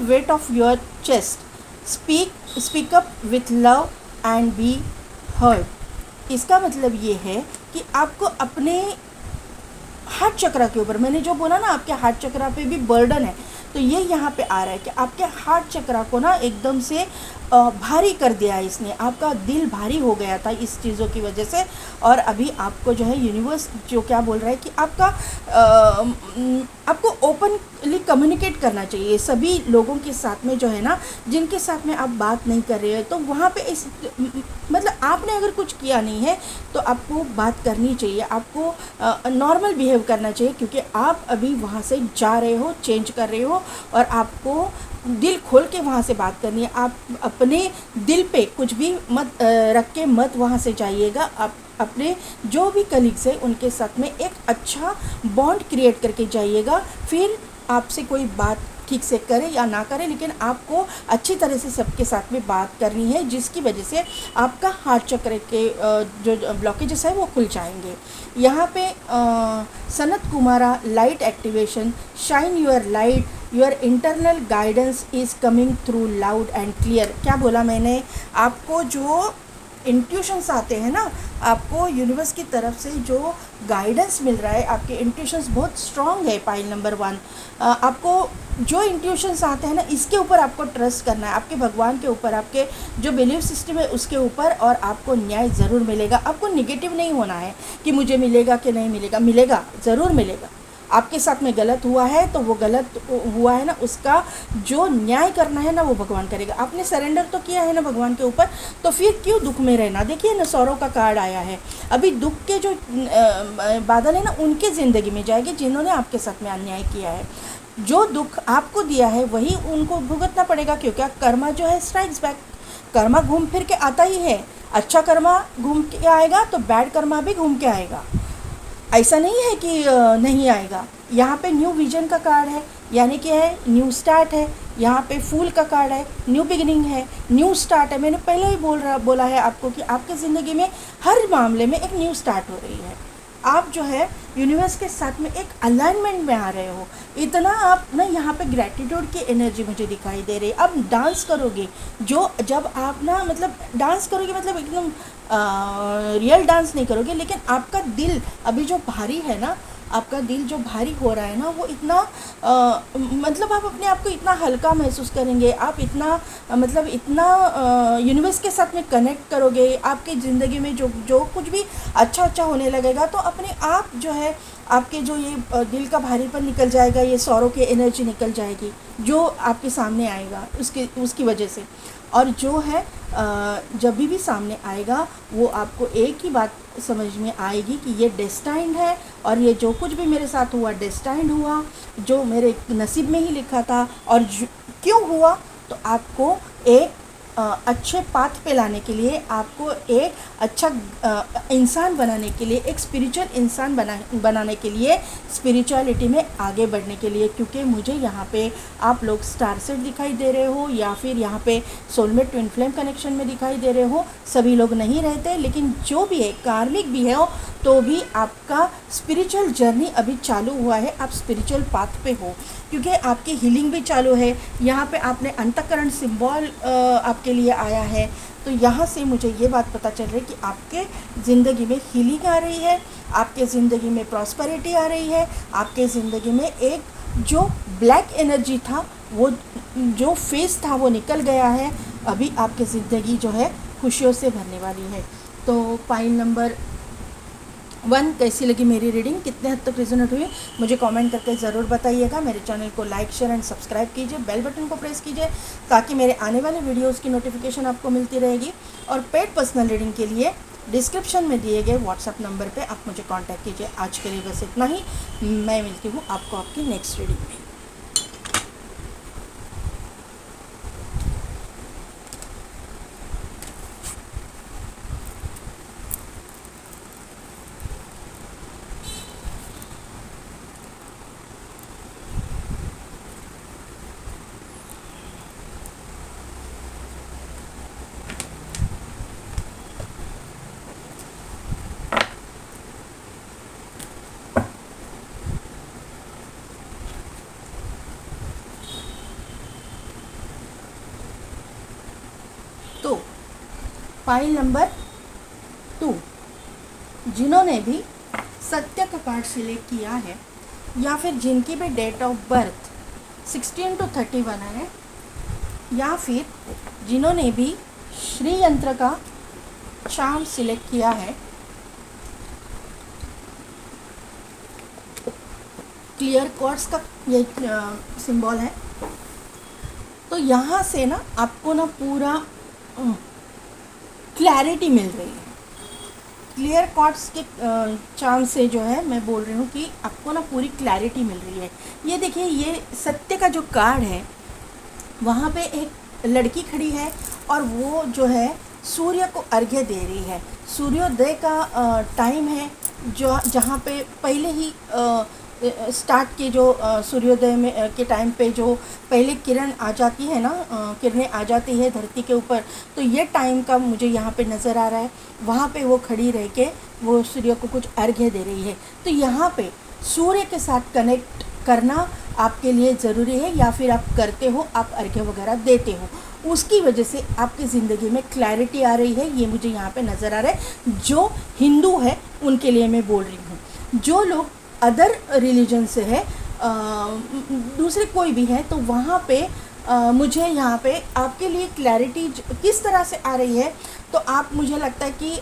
weight of your chest, speak up with love and be heard. इसका मतलब ये है कि आपको अपने हार्ट चक्रा के ऊपर, मैंने जो बोला ना आपके हार्ट चक्रा पे भी बर्डन है, तो ये यहाँ पे आ रहा है कि आपके हार्ट चक्रा को ना एकदम से भारी कर दिया है इसने। आपका दिल भारी हो गया था इस चीज़ों की वजह से, और अभी आपको जो है यूनिवर्स जो क्या बोल रहा है कि आपको ओपनली कम्युनिकेट करना चाहिए सभी लोगों के साथ में, जो है ना, जिनके साथ में आप बात नहीं कर रहे हो। तो वहाँ पे मतलब आपने अगर कुछ किया नहीं है तो आपको बात करनी चाहिए, आपको नॉर्मल बिहेव करना चाहिए, क्योंकि आप अभी वहाँ से जा रहे हो, चेंज कर रहे हो, और आपको दिल खोल के वहाँ से बात करनी है। आप अपने दिल पे कुछ भी मत रख के मत वहाँ से जाइएगा। आप अपने जो भी कलीग्स हैं उनके साथ में एक अच्छा बॉन्ड क्रिएट करके जाइएगा। फिर आपसे कोई बात ठीक से करे या ना करे, लेकिन आपको अच्छी तरह से सबके साथ में बात करनी है, जिसकी वजह से आपका हार्ट चक्र के जो ब्लॉकेजेस है वो खुल जाएंगे। यहाँ पे Sanat Kumara, light activation, shine your light, your internal guidance is coming through loud and clear. क्या बोला मैंने? आपको जो इंट्यूशंस आते हैं ना, आपको यूनिवर्स की तरफ से जो गाइडेंस मिल रहा है, आपके इंट्यूशंस बहुत स्ट्रॉन्ग है। पाइल नंबर 1, आपको जो इंट्यूशंस आते हैं ना, इसके ऊपर आपको ट्रस्ट करना है, आपके भगवान के ऊपर, आपके जो बिलीफ सिस्टम है उसके ऊपर, और आपको न्याय ज़रूर मिलेगा। आपको निगेटिव नहीं होना है कि मुझे मिलेगा कि नहीं मिलेगा, मिलेगा, ज़रूर मिलेगा। आपके साथ में गलत हुआ है तो वो गलत हुआ है ना, उसका जो न्याय करना है ना वो भगवान करेगा। आपने सरेंडर तो किया है ना भगवान के ऊपर, तो फिर क्यों दुख में रहना। देखिए ना, सौरव का कार्ड आया है, अभी दुख के जो बादल है ना उनके ज़िंदगी में जाएगी जिन्होंने आपके साथ में अन्याय किया है। जो दुख आपको दिया है वही उनको भुगतना पड़ेगा, क्योंकि कर्मा जो है स्ट्राइक्स बैक। कर्मा घूम फिर के आता ही है, अच्छा कर्मा घूम के आएगा तो बैड कर्मा भी घूम के आएगा, ऐसा नहीं है कि नहीं आएगा। यहाँ पे न्यू विजन का कार्ड है, यानी कि है न्यू स्टार्ट है। यहाँ पे फूल का कार्ड है, न्यू बिगिनिंग है, न्यू स्टार्ट है। मैंने पहले ही बोला है आपको कि आपके ज़िंदगी में हर मामले में एक न्यू स्टार्ट हो रही है। आप जो है यूनिवर्स के साथ में एक अलाइनमेंट में आ रहे हो। इतना आप ना यहाँ पे ग्रैटिट्यूड की एनर्जी मुझे दिखाई दे रही है। आप डांस करोगे, जो जब आप ना मतलब डांस करोगे, मतलब एकदम रियल डांस नहीं करोगे, लेकिन आपका दिल अभी जो भारी है ना, आपका दिल जो भारी हो रहा है ना, वो इतना मतलब आप अपने आप को इतना हल्का महसूस करेंगे। आप इतना मतलब इतना यूनिवर्स के साथ में कनेक्ट करोगे। आपकी ज़िंदगी में जो कुछ भी अच्छा होने लगेगा तो अपने आप जो है आपके जो ये दिल का भारीपन निकल जाएगा, ये सौरों की एनर्जी निकल जाएगी जो आपके सामने आएगा उसकी वजह से। और जो है जब भी सामने आएगा वो आपको एक ही बात समझ में आएगी कि ये डेस्टाइंड है, और ये जो कुछ भी मेरे साथ हुआ डेस्टाइंड हुआ, जो मेरे नसीब में ही लिखा था। और क्यों हुआ, तो आपको एक अच्छे पाथ पे लाने के लिए, आपको एक अच्छा इंसान बनाने के लिए, एक स्पिरिचुअल इंसान बनाने के लिए, स्पिरिचुअलिटी में आगे बढ़ने के लिए। क्योंकि मुझे यहाँ पे आप लोग स्टार सेट दिखाई दे रहे हो, या फिर यहाँ पे सोलमेट ट्विन फ्लेम कनेक्शन में दिखाई दे रहे हो। सभी लोग नहीं रहते, लेकिन जो भी है कार्मिक भी है तो भी आपका स्पिरिचुअल जर्नी अभी चालू हुआ है। आप स्पिरिचुअल पाथ पे हो, क्योंकि आपकी हीलिंग भी चालू है। यहाँ पे आपने अंतःकरण सिंबल आपके लिए आया है, तो यहाँ से मुझे ये बात पता चल रही है कि आपके ज़िंदगी में हीलिंग आ रही है, आपके ज़िंदगी में प्रॉस्पेरिटी आ रही है, आपके ज़िंदगी में एक जो ब्लैक एनर्जी था, वो जो फेस था वो निकल गया है। अभी आपकी ज़िंदगी जो है खुशियों से भरने वाली है। तो पाइल नंबर 1 कैसी लगी मेरी रीडिंग, कितने हद तक रिजोनेट हुई, मुझे कमेंट करके ज़रूर बताइएगा। मेरे चैनल को लाइक शेयर एंड सब्सक्राइब कीजिए, बेल बटन को प्रेस कीजिए ताकि मेरे आने वाले वीडियोस की नोटिफिकेशन आपको मिलती रहेगी। और पेड पर्सनल रीडिंग के लिए डिस्क्रिप्शन में दिए गए व्हाट्सएप नंबर पे आप मुझे कांटेक्ट कीजिए। आज के लिए बस इतना ही, मैं मिलती हूँ आपको आपकी नेक्स्ट रीडिंग में। तो फाइल नंबर 2, जिन्होंने भी सत्य का कार्ड सिलेक्ट किया है, या फिर जिनकी भी डेट ऑफ बर्थ 16 to 31 है, या फिर जिन्होंने भी श्री यंत्र का चार्म सिलेक्ट किया है, क्लियर क्वार्ट्ज का ये सिंबल है, तो यहाँ से ना आपको ना पूरा क्लैरिटी मिल रही है। क्लियर क्वार्ट्ज के चार्म से जो है मैं बोल रही हूँ कि आपको ना पूरी क्लैरिटी मिल रही है। ये देखिए, ये सत्य का जो कार्ड है, वहाँ पे एक लड़की खड़ी है और वो जो है सूर्य को अर्घ्य दे रही है। सूर्योदय का टाइम है, जो जहाँ पे पहले ही स्टार्ट के जो सूर्योदय में के टाइम पे जो पहले किरण आ जाती है ना, किरणें आ जाती है धरती के ऊपर, तो ये टाइम का मुझे यहाँ पे नज़र आ रहा है। वहाँ पे वो खड़ी रह के वो सूर्य को कुछ अर्घ्य दे रही है। तो यहाँ पे सूर्य के साथ कनेक्ट करना आपके लिए ज़रूरी है, या फिर आप करते हो, आप अर्घ्य वगैरह देते हो, उसकी वजह से आपकी ज़िंदगी में क्लैरिटी आ रही है। ये मुझे यहाँ पे नज़र आ रहा है। जो हिंदू है उनके लिए मैं बोल रही हूँ। जो लोग अदर रिलीजन से है, दूसरे कोई भी है, तो वहाँ पे मुझे यहाँ पे आपके लिए क्लैरिटी किस तरह से आ रही है, तो आप, मुझे लगता है कि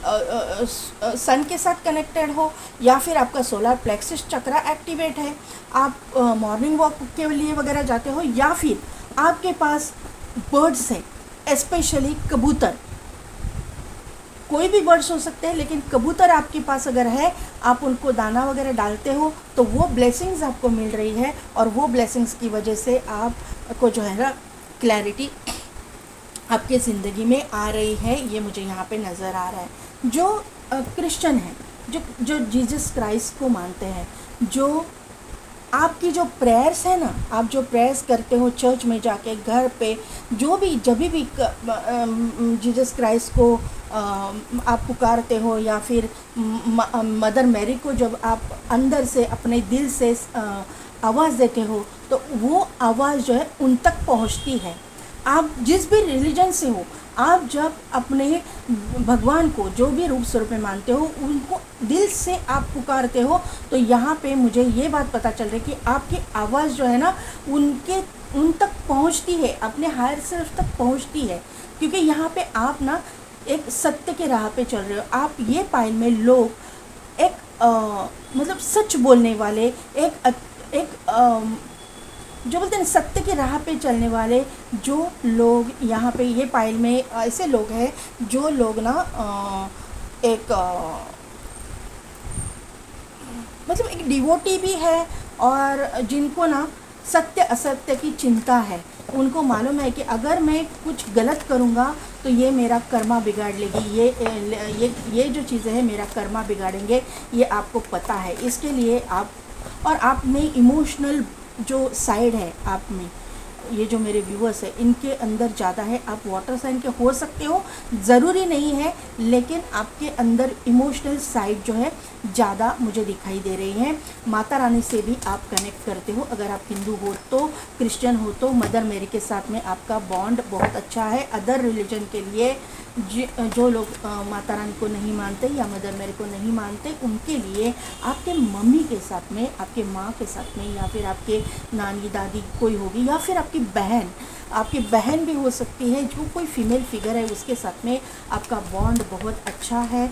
सन के साथ कनेक्टेड हो, या फिर आपका सोलर प्लेक्सस चक्रा एक्टिवेट है, आप मॉर्निंग वॉक के लिए वगैरह जाते हो, या फिर आपके पास बर्ड्स हैं, स्पेशली कबूतर। कोई भी बर्ड्स हो सकते हैं, लेकिन कबूतर आपके पास अगर है, आप उनको दाना वगैरह डालते हो, तो वो ब्लेसिंग्स आपको मिल रही है, और वो ब्लेसिंग्स की वजह से आपको जो है ना क्लैरिटी आपके ज़िंदगी में आ रही है। ये मुझे यहाँ पे नज़र आ रहा है। जो क्रिश्चियन हैं, जो जो जीसस क्राइस्ट को मानते हैं, जो आपकी जो प्रेयर्स है ना, आप जो प्रेयर्स करते हो चर्च में जाके, घर पे, जो भी जब भी जीसस क्राइस्ट को आप पुकारते हो, या फिर मदर मैरी को जब आप अंदर से अपने दिल से आवाज़ देते हो, तो वो आवाज़ जो है उन तक पहुंचती है। आप जिस भी रिलीजन से हो, आप जब अपने भगवान को जो भी रूप स्वरूप में मानते हो, उनको दिल से आप पुकारते हो, तो यहाँ पे मुझे ये बात पता चल रही है कि आपकी आवाज़ जो है ना उन तक पहुँचती है, अपने हायर सेल्फ तक पहुँचती है। क्योंकि यहाँ पे आप ना एक सत्य के राह पे चल रहे हो। आप ये पाइल में लोग एक मतलब सच बोलने वाले, एक जो बोलते हैं सत्य की राह पे चलने वाले जो लोग, यहाँ पे ये पाइल में ऐसे लोग हैं जो लोग ना मतलब एक डिवोटी भी है, और जिनको ना सत्य असत्य की चिंता है। उनको मालूम है कि अगर मैं कुछ गलत करूँगा तो ये मेरा कर्मा बिगाड़ लेगी, ये जो चीज़ें हैं मेरा कर्मा बिगाड़ेंगे, ये आपको पता है। इसके लिए और आप में इमोशनल जो साइड है आप में, ये जो मेरे व्यूअर्स हैं इनके अंदर ज़्यादा है। आप वाटर साइन के हो सकते हो, ज़रूरी नहीं है, लेकिन आपके अंदर इमोशनल साइड जो है ज़्यादा मुझे दिखाई दे रही है। माता रानी से भी आप कनेक्ट करते हो। अगर आप हिंदू हो तो, क्रिश्चियन हो तो, मदर मेरी के साथ में आपका बॉन्ड बहुत अच्छा है। अदर रिलीजन के लिए जो लोग माता रानी को नहीं मानते या मदर मेरी को नहीं मानते, उनके लिए आपके मम्मी के साथ में, आपके माँ के साथ में, या फिर आपके नानी दादी कोई होगी, या फिर आपकी बहन भी हो सकती है, जो कोई फीमेल फिगर है, उसके साथ में आपका बॉन्ड बहुत अच्छा है।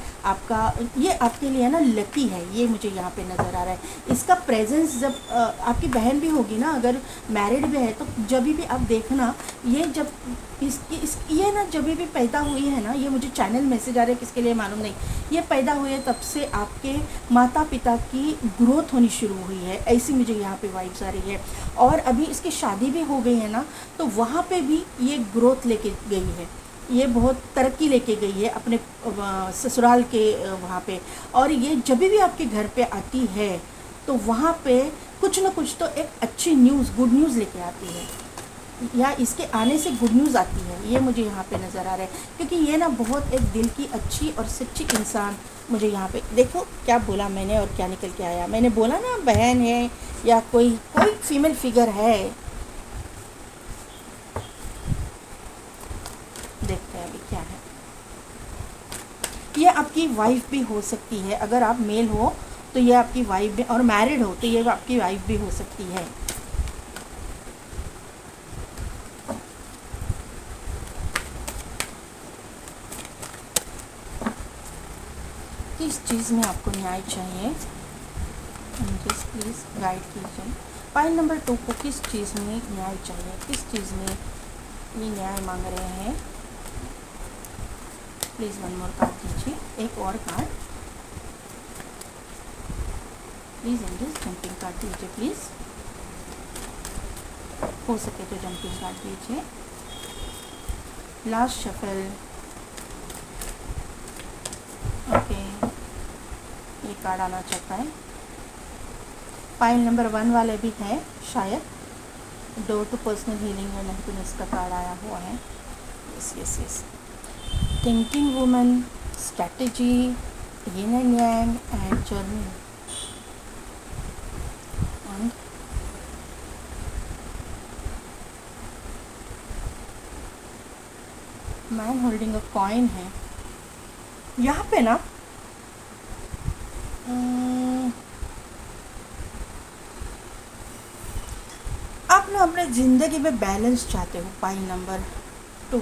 ये आपके लिए ना लकी है, ये मुझे यहाँ पे नज़र आ रहा है। इसका प्रेजेंस जब आपकी बहन भी होगी ना, अगर मैरिड भी है, तो जब भी आप देखना, ये जब ये ना जब भी पैदा हुई है ना, ये मुझे चैनल मैसेज आ रहा है, किसके लिए मालूम नहीं, ये पैदा हुई है तब से आपके माता पिता की ग्रोथ होनी शुरू हुई है, ऐसी मुझे यहाँ पे वाइब्स आ रही है। और अभी इसकी शादी भी हो गई है ना, तो वहाँ पे भी ये ग्रोथ लेके गई है, ये बहुत तरक्की लेके गई है अपने ससुराल के वहाँ पे। और ये जब भी आपके घर पे आती है, तो वहाँ पे कुछ ना कुछ तो एक अच्छी न्यूज़, गुड न्यूज़ लेके आती है, या इसके आने से गुड न्यूज़ आती है। ये मुझे यहाँ पे नज़र आ रहा है, क्योंकि ये ना बहुत एक दिल की अच्छी और सच्ची इंसान, मुझे यहाँ पे देखो क्या बोला मैंने और क्या निकल के आया। मैंने बोला ना बहन है या कोई फीमेल फिगर है। देखते हैं अभी क्या है। ये आपकी वाइफ भी हो सकती है, अगर आप मेल हो तो ये आपकी वाइफ भी, और मैरिड हो तो ये आपकी वाइफ भी हो सकती है। किस चीज़ में आपको न्याय चाहिए, प्लीज़ गाइड कीजिए। पाइल नंबर 2 को किस चीज़ में न्याय चाहिए, किस चीज़ में ये न्याय मांग रहे हैं, प्लीज़ वन मोर कार्ड दीजिए, एक और card please. Angels jumping card दीजिए प्लीज़, हो सके तो जंपिंग कार्ड दीजिए। लास्ट शफल, ओके, ये कार्ड आना चाहता है। पाइल नंबर 1 वाले भी हैं शायद, door to personal healing and happiness का कार्ड आया हुआ है। Yes yes yes, thinking woman, strategy, yin and yang and journey. Man holding a coin है यहाँ पे ना। आप लोग अपने ज़िंदगी में बैलेंस चाहते हो, पाइल नंबर 2,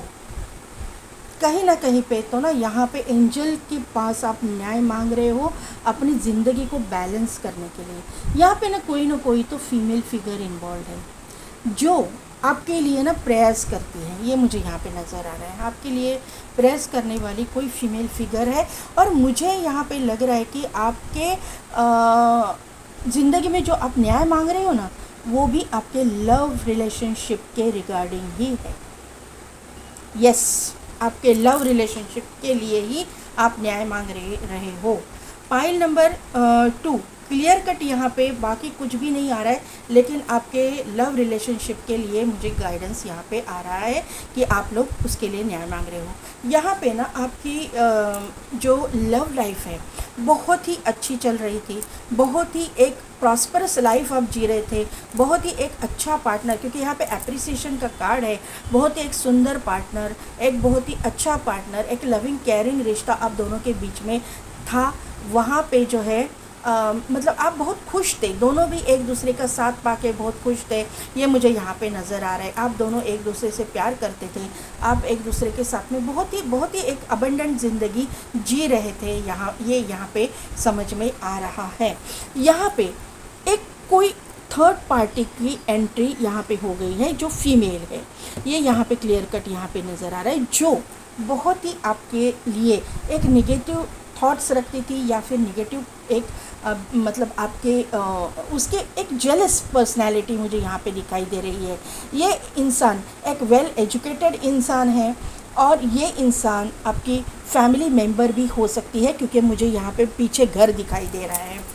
कहीं ना कहीं पे तो ना यहाँ पे एंजल के पास आप न्याय मांग रहे हो अपनी ज़िंदगी को बैलेंस करने के लिए। यहाँ पे ना कोई तो फीमेल फिगर इन्वॉल्व है जो आपके लिए ना प्रयास करती है, ये मुझे यहाँ पे नज़र आ रहा है। आपके लिए प्रयास करने वाली कोई फीमेल फिगर है और मुझे यहाँ पे लग रहा है कि आपके ज़िंदगी में जो आप न्याय मांग रहे हो ना, वो भी आपके लव रिलेशनशिप के रिगार्डिंग ही है। यस, आपके लव रिलेशनशिप के लिए ही आप न्याय मांग रहे हो। पाइल नंबर 2, क्लियर कट यहाँ पे बाकी कुछ भी नहीं आ रहा है, लेकिन आपके लव रिलेशनशिप के लिए मुझे गाइडेंस यहाँ पे आ रहा है कि आप लोग उसके लिए न्याय मांग रहे हो। यहाँ पे ना आपकी जो लव लाइफ है बहुत ही अच्छी चल रही थी, बहुत ही एक प्रॉस्परस लाइफ आप जी रहे थे, बहुत ही एक अच्छा पार्टनर, क्योंकि यहाँ पे अप्रिसिएशन का कार्ड है, बहुत ही एक सुंदर पार्टनर, एक बहुत ही अच्छा पार्टनर, एक लविंग केयरिंग रिश्ता आप दोनों के बीच में था। वहाँ पे जो है मतलब आप बहुत खुश थे, दोनों भी एक दूसरे का साथ पाके बहुत खुश थे, ये मुझे यहाँ पे नज़र आ रहा है। आप दोनों एक दूसरे से प्यार करते थे, आप एक दूसरे के साथ में बहुत ही एक अबंडेंट ज़िंदगी जी रहे थे। यहाँ पे समझ में आ रहा है। यहाँ पे एक कोई थर्ड पार्टी की एंट्री यहाँ पे हो गई है जो फीमेल है, ये यहाँ पे क्लियर कट यहाँ पे नज़र आ रहा है, जो बहुत ही आपके लिए एक निगेटिव थॉट्स रखती थी या फिर निगेटिव एक मतलब आपके उसके एक जेलस पर्सनैलिटी मुझे यहाँ पे दिखाई दे रही है। ये इंसान एक वेल एजुकेटेड इंसान है और ये इंसान आपकी फैमिली मेम्बर भी हो सकती है, क्योंकि मुझे यहाँ पे पीछे घर दिखाई दे रहा है,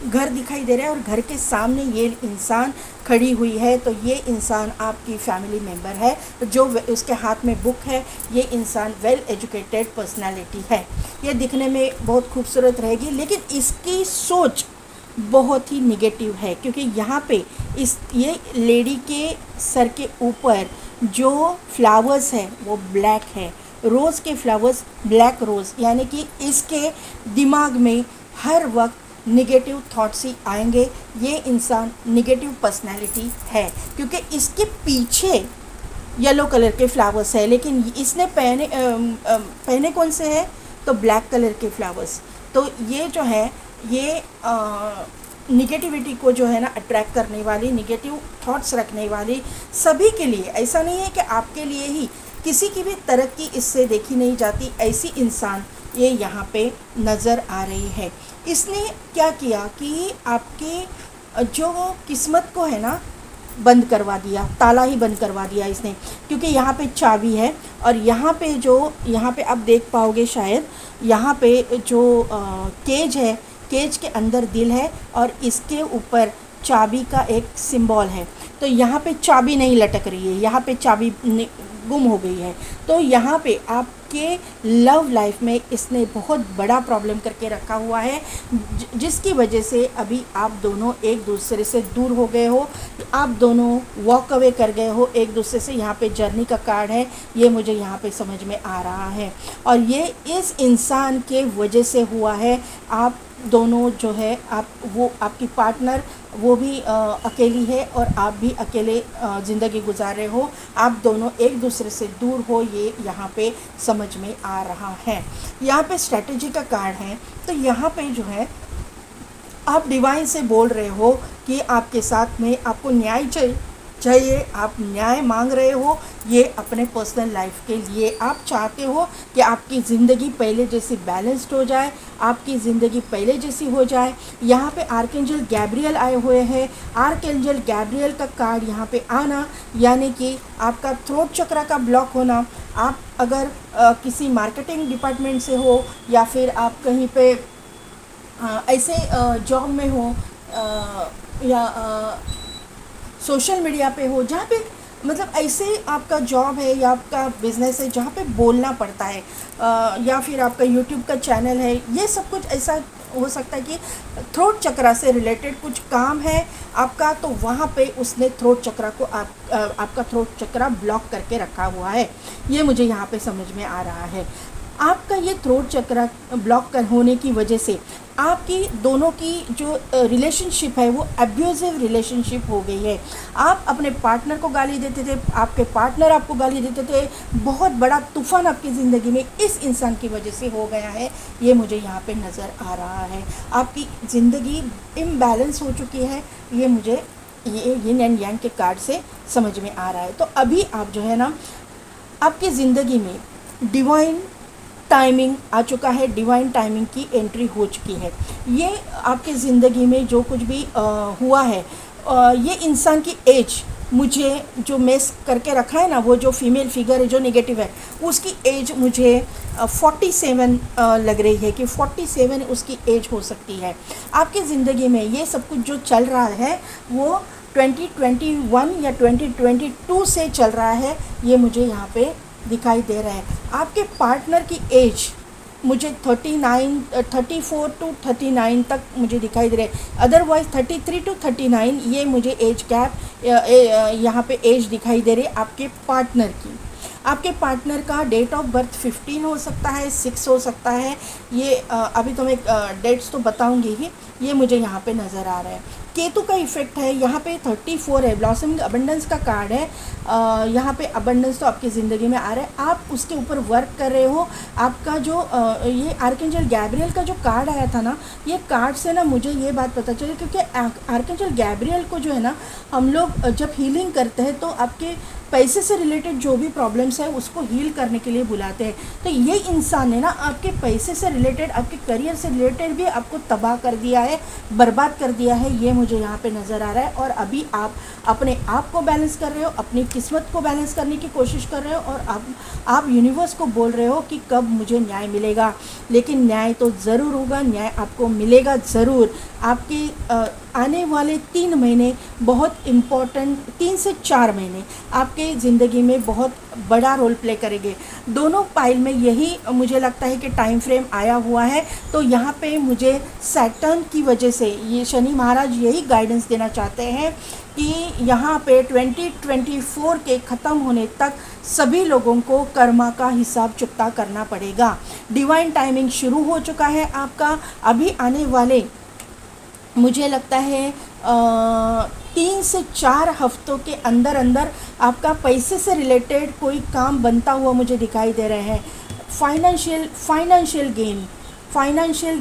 घर दिखाई दे रहा है और घर के सामने ये इंसान खड़ी हुई है। तो ये इंसान आपकी फैमिली मेम्बर है, जो उसके हाथ में बुक है। ये इंसान वेल एजुकेटेड पर्सनालिटी है, ये दिखने में बहुत खूबसूरत रहेगी, लेकिन इसकी सोच बहुत ही निगेटिव है, क्योंकि यहाँ पे ये लेडी के सर के ऊपर जो फ्लावर्स है वो ब्लैक है, रोज़ के फ्लावर्स ब्लैक रोज़, यानी कि इसके दिमाग में हर वक्त निगेटिव थॉट्स ही आएंगे। ये इंसान निगेटिव पर्सनैलिटी है, क्योंकि इसके पीछे येलो कलर के फ्लावर्स है, लेकिन इसने पहने कौन से है तो ब्लैक कलर के फ्लावर्स। तो ये जो है ये निगेटिविटी को जो है ना अट्रैक्ट करने वाली, निगेटिव थॉट्स रखने वाली सभी के लिए, ऐसा नहीं है कि आपके लिए ही, किसी की भी तरक्की इससे देखी नहीं जाती, ऐसी इंसान ये यहाँ पे नज़र आ रही है। इसने क्या किया कि आपके जो किस्मत को है ना बंद करवा दिया, ताला ही बंद करवा दिया इसने, क्योंकि यहाँ पे चाबी है और यहाँ पे आप देख पाओगे शायद, यहाँ पे जो केज है, केज के अंदर दिल है और इसके ऊपर चाबी का एक सिंबल है। तो यहाँ पे चाबी नहीं लटक रही है, यहाँ पे चाबी गुम हो गई है। तो यहाँ पे आपके लव लाइफ में इसने बहुत बड़ा प्रॉब्लम करके रखा हुआ है, जिसकी वजह से अभी आप दोनों एक दूसरे से दूर हो गए हो, आप दोनों वॉक अवे कर गए हो एक दूसरे से। यहाँ पे जर्नी का कार्ड है, ये मुझे यहाँ पे समझ में आ रहा है, और ये इस इंसान के वजह से हुआ है। आप दोनों जो है आपकी पार्टनर वो भी अकेली है और आप भी अकेले ज़िंदगी गुजार रहे हो, आप दोनों एक दूसरे से दूर हो, ये यहाँ पे समझ में आ रहा है। यहाँ पे स्ट्रैटेजी का कार्ड है, तो यहाँ पे जो है आप डिवाइन से बोल रहे हो कि आपके साथ में आपको न्याय चाहिए, आप न्याय मांग रहे हो, ये अपने पर्सनल लाइफ के लिए आप चाहते हो कि आपकी ज़िंदगी पहले जैसी बैलेंस्ड हो जाए, आपकी ज़िंदगी पहले जैसी हो जाए। यहाँ पे आर्कएंजल गैब्रियल आए हुए हैं। आर्कएंजल गैब्रियल का कार्ड यहाँ पे आना यानी कि आपका थ्रोट चक्र का ब्लॉक होना। आप अगर किसी मार्केटिंग डिपार्टमेंट से हो या फिर आप कहीं पे ऐसे जॉब में हो या सोशल मीडिया पे हो, जहाँ पे मतलब ऐसे आपका जॉब है या आपका बिज़नेस है जहाँ पे बोलना पड़ता है, या फिर आपका यूट्यूब का चैनल है, ये सब कुछ ऐसा हो सकता है कि थ्रोट चक्र से रिलेटेड कुछ काम है आपका, तो वहाँ पे उसने थ्रोट चक्र को आपका थ्रोट चक्र ब्लॉक करके रखा हुआ है, ये मुझे यहाँ पे समझ में आ रहा है। आपका ये थ्रोट चक्र ब्लॉक होने की वजह से आपकी दोनों की जो रिलेशनशिप है वो अब्यूज़िव रिलेशनशिप हो गई है। आप अपने पार्टनर को गाली देते थे, आपके पार्टनर आपको गाली देते थे, बहुत बड़ा तूफ़ान आपकी ज़िंदगी में इस इंसान की वजह से हो गया है, ये मुझे यहाँ पे नज़र आ रहा है। आपकी ज़िंदगी इम्बैलेंस हो चुकी है, ये मुझे ये यिन एंड यांग के कार्ड से समझ में आ रहा है। तो अभी आप जो है ना, आपकी ज़िंदगी में डिवाइन टाइमिंग आ चुका है, डिवाइन टाइमिंग की एंट्री हो चुकी है। ये आपकी ज़िंदगी में जो कुछ भी हुआ है, ये इंसान की एज मुझे जो मेस करके रखा है ना, वो जो फीमेल फिगर है जो नेगेटिव है, उसकी एज मुझे 47 लग रही है कि 47 उसकी एज हो सकती है। आपकी ज़िंदगी में ये सब कुछ जो चल रहा है वो 2021 या 2022 से चल रहा है, ये मुझे यहाँ पे दिखाई दे रहा है। आपके पार्टनर की एज मुझे 34 टू 39 तक मुझे दिखाई दे रहा है, अदरवाइज़ 33 टू 39 ये मुझे एज गैप यहाँ पे एज दिखाई दे रही है आपके पार्टनर की। आपके पार्टनर का डेट ऑफ बर्थ 15 हो सकता है, 6 हो सकता है, ये अभी तो मैं डेट्स तो बताऊंगी ही, ये मुझे यहाँ पे नज़र आ रहा है। केतु का इफेक्ट है यहाँ पे 34 है, ब्लॉसमिंग अबंडेंस का कार्ड है। यहाँ पे अबंडेंस तो आपकी ज़िंदगी में आ रहा है, आप उसके ऊपर वर्क कर रहे हो। आपका जो ये आर्कएंजल गैब्रियल का जो कार्ड आया था ना, ये कार्ड से ना मुझे ये बात पता चली, क्योंकि आर्कएंजल गैब्रियल को जो है ना, हम लोग जब हीलिंग करते हैं तो आपके पैसे से रिलेटेड जो भी प्रॉब्लम्स है उसको हील करने के लिए बुलाते हैं। तो ये इंसान ने ना आपके पैसे से रिलेटेड, आपके करियर से रिलेटेड भी आपको तबाह कर दिया है, बर्बाद कर दिया है, ये मुझे यहाँ पे नज़र आ रहा है। और अभी आप अपने आप को बैलेंस कर रहे हो, अपनी किस्मत को बैलेंस करने की कोशिश कर रहे हो, और आप यूनिवर्स को बोल रहे हो कि कब मुझे न्याय मिलेगा। लेकिन न्याय तो ज़रूर होगा, न्याय आपको मिलेगा ज़रूर। आपके आने वाले 3 महीने बहुत इम्पॉर्टेंट, 3 से 4 महीने आपके ज़िंदगी में बहुत बड़ा रोल प्ले करेंगे। दोनों पाइल में यही मुझे लगता है कि टाइम फ्रेम आया हुआ है। तो यहाँ पे मुझे सैटर्न की वजह से ये शनि महाराज यही गाइडेंस देना चाहते हैं कि यहाँ पे 2024 के ख़त्म होने तक सभी लोगों को कर्मा का हिसाब चुकता करना पड़ेगा। डिवाइन टाइमिंग शुरू हो चुका है आपका। अभी आने वाले मुझे लगता है 3 से 4 हफ्तों के अंदर अंदर आपका पैसे से रिलेटेड कोई काम बनता हुआ मुझे दिखाई दे रहे हैं। फाइनेंशियल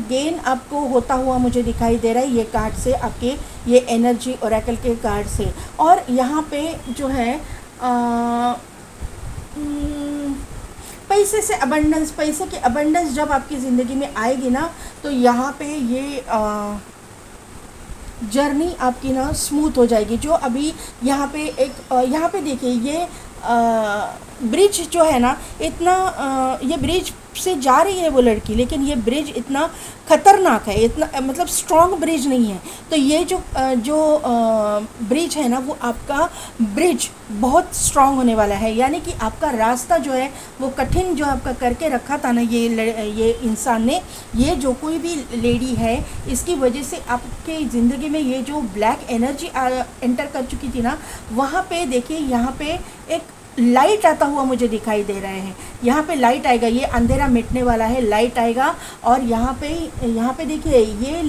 गेन आपको होता हुआ मुझे दिखाई दे रहा है, ये कार्ड से, आपके ये एनर्जी ओरेकल के कार्ड से। और यहाँ पे जो है पैसे से अबंडेंस, पैसे की अबंडेंस जब आपकी ज़िंदगी में आएगी ना, तो यहाँ पे ये जर्नी आपकी ना स्मूथ हो जाएगी। जो अभी यहाँ पे यहाँ पे देखिए, ये ब्रिज जो है ना, इतना ये ब्रिज से जा रही है वो लड़की, लेकिन ये ब्रिज इतना ख़तरनाक है, इतना मतलब स्ट्रॉन्ग ब्रिज नहीं है। तो ये जो ब्रिज है ना, वो आपका ब्रिज बहुत स्ट्रॉन्ग होने वाला है। यानी कि आपका रास्ता जो है वो कठिन जो आपका करके रखा था ना ये इंसान ने, ये जो कोई भी लेडी है, इसकी वजह से आपके ज़िंदगी में ये जो ब्लैक एनर्जी एंटर कर चुकी थी ना, वहाँ पे देखिए, यहाँ पे एक लाइट आता हुआ मुझे दिखाई दे रहे हैं। यहाँ पे लाइट आएगा, ये अंधेरा मिटने वाला है, लाइट आएगा। और यहाँ पे देखिए, ये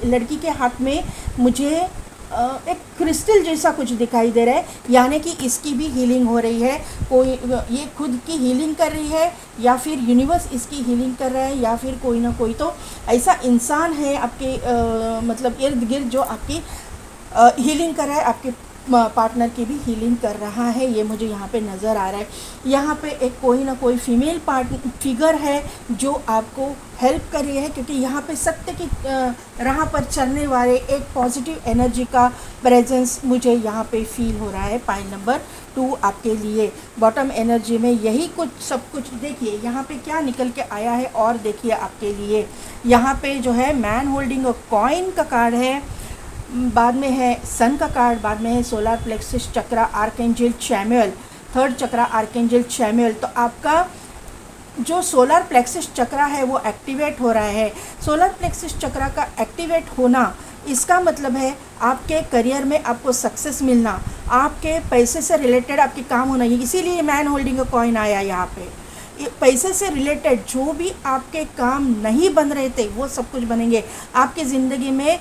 लड़की के हाथ में मुझे एक क्रिस्टल जैसा कुछ दिखाई दे रहा है, यानी कि इसकी भी हीलिंग हो रही है। कोई ये खुद की हीलिंग कर रही है, या फिर यूनिवर्स इसकी हीलिंग कर रहा है, या फिर कोई ना कोई तो ऐसा इंसान है आपके मतलब इर्द गिर्द जो आपकी हीलिंग कर रहा है, आपके पार्टनर की भी हीलिंग कर रहा है, ये मुझे यहाँ पे नज़र आ रहा है। यहाँ पे एक कोई ना कोई फीमेल फिगर है जो आपको हेल्प कर रही है, क्योंकि यहाँ पे सत्य की राह पर चलने वाले एक पॉजिटिव एनर्जी का प्रेजेंस मुझे यहाँ पे फील हो रहा है। पाइल नंबर 2 आपके लिए बॉटम एनर्जी में यही कुछ सब कुछ देखिए यहाँ पे क्या निकल के आया है। और देखिए आपके लिए यहाँ पे जो है मैन होल्डिंग अ कॉइन का कार्ड है, बाद में है सन का कार्ड, बाद में है सोलर प्लेक्सस चक्रा आर्कएंजल चैमुएल, थर्ड चक्रा आर्कएंजल चैमुएल। तो आपका जो सोलर प्लेक्सस चक्रा है वो एक्टिवेट हो रहा है। सोलर प्लेक्सस चक्रा का एक्टिवेट होना, इसका मतलब है आपके करियर में आपको सक्सेस मिलना, आपके पैसे से रिलेटेड आपके काम होना। इसीलिए मैन होल्डिंग अ कॉइन आया यहाँ पे, पैसे से रिलेटेड जो भी आपके काम नहीं बन रहे थे वो सब कुछ बनेंगे। आपकी ज़िंदगी में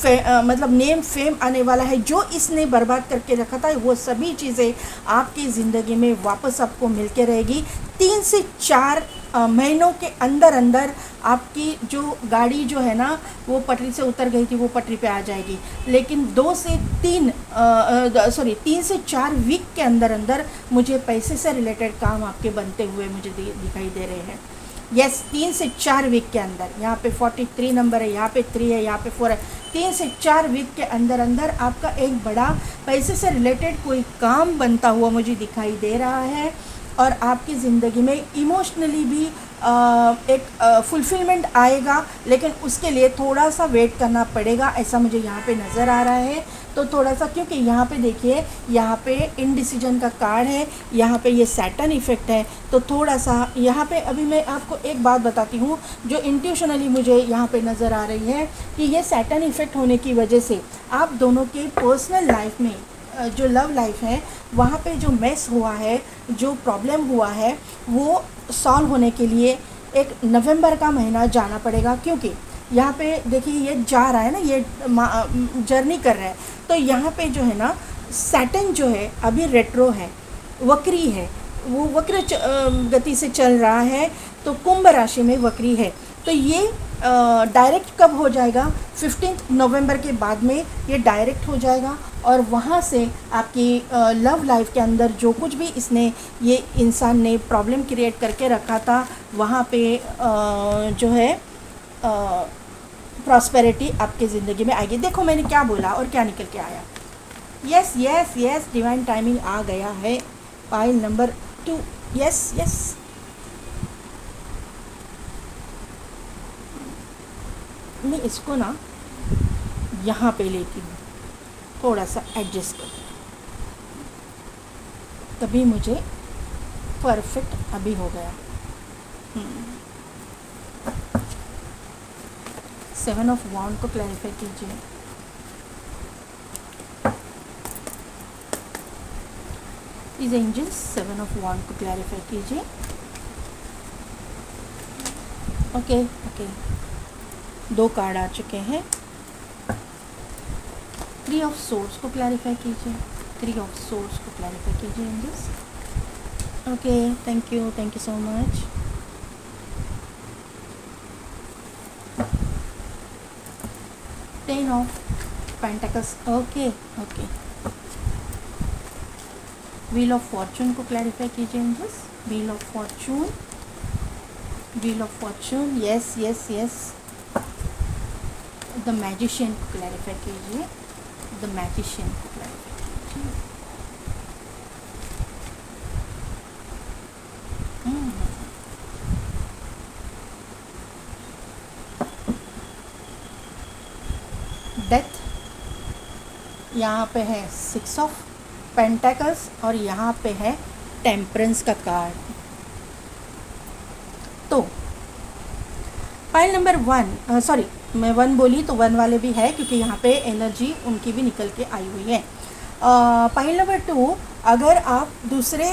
मतलब नेम फेम आने वाला है। जो इसने बर्बाद करके रखा था वो सभी चीज़ें आपकी ज़िंदगी में वापस आपको मिल के रहेगी। 3 से 4 महीनों के अंदर अंदर आपकी जो गाड़ी जो है ना वो पटरी से उतर गई थी वो पटरी पे आ जाएगी। लेकिन 3 से 4 वीक के अंदर अंदर मुझे पैसे से रिलेटेड काम आपके बनते हुए मुझे दिखाई दे रहे हैं। यस, 3 से 4 वीक के अंदर। यहाँ पे 43 नंबर है, यहाँ पे 3 है, यहाँ पे 4 है। 3 से 4 वीक के अंदर अंदर आपका एक बड़ा पैसे से रिलेटेड कोई काम बनता हुआ मुझे दिखाई दे रहा है। और आपकी ज़िंदगी में इमोशनली भी एक फुलफिलमेंट आएगा, लेकिन उसके लिए थोड़ा सा वेट करना पड़ेगा, ऐसा मुझे यहाँ पे नज़र आ रहा है। तो थोड़ा सा, क्योंकि यहाँ पे देखिए यहाँ पे इनडिसीजन का कार्ड है, यहाँ पे ये सैटर्न इफ़ेक्ट है। तो थोड़ा सा यहाँ पे अभी मैं आपको एक बात बताती हूँ जो इंट्यूशनली मुझे यहाँ पे नज़र आ रही है कि ये सैटर्न इफ़ेक्ट होने की वजह से आप दोनों के पर्सनल लाइफ में जो लव लाइफ है वहाँ पे जो मेस हुआ है, जो प्रॉब्लम हुआ है, वो सॉल्व होने के लिए एक नवंबर का महीना जाना पड़ेगा। क्योंकि यहाँ पे देखिए ये जा रहा है ना, ये जर्नी कर रहा है। तो यहाँ पे जो है ना सैटर्न जो है अभी रेट्रो है, वक्री है, वो वक्र गति से चल रहा है। तो कुंभ राशि में वक्री है। तो ये डायरेक्ट कब हो जाएगा? 15 नवंबर के बाद में ये डायरेक्ट हो जाएगा। और वहाँ से आपकी लव लाइफ के अंदर जो कुछ भी इसने ये इंसान ने प्रॉब्लम क्रिएट करके रखा था वहाँ पे जो है प्रॉस्पेरिटी आपकी ज़िंदगी में आएगी। देखो मैंने क्या बोला और क्या निकल के आया। Yes yes yes, divine timing आ गया है। Pile number 2। यस यस, मैं इसको ना यहाँ पे लेती हूँ, थोड़ा सा एडजस्ट कर, तभी मुझे परफेक्ट अभी हो गया। 7 ऑफ वॉन्ड को क्लैरिफाई कीजिए। प्लीज एंजल्स 7 ऑफ वॉन्ड को क्लैरिफाई कीजिए। ओके ओके, 2 कार्ड आ चुके हैं। 3 ऑफ सोर्स को क्लैरिफाई कीजिए। 3 ऑफ सोर्स को क्लैरिफाई कीजिए angels. Okay, thank you so much. Ten of pentacles. Okay okay, wheel of fortune को क्लैरिफाई कीजिए angels. Wheel of fortune, wheel of fortune, yes yes yes. The magician को clarify कीजिए। The magician को clarify कीजिए। Death, यहाँ पे है 6 of pentacles और यहाँ पे है टेम्परेंस का कार्ड। तो पाइल नंबर 1, सॉरी मैं 1 बोली तो 1 वाले भी है क्योंकि यहाँ पे एनर्जी उनकी भी निकल के आई हुई है। पाइल नंबर 2, अगर आप दूसरे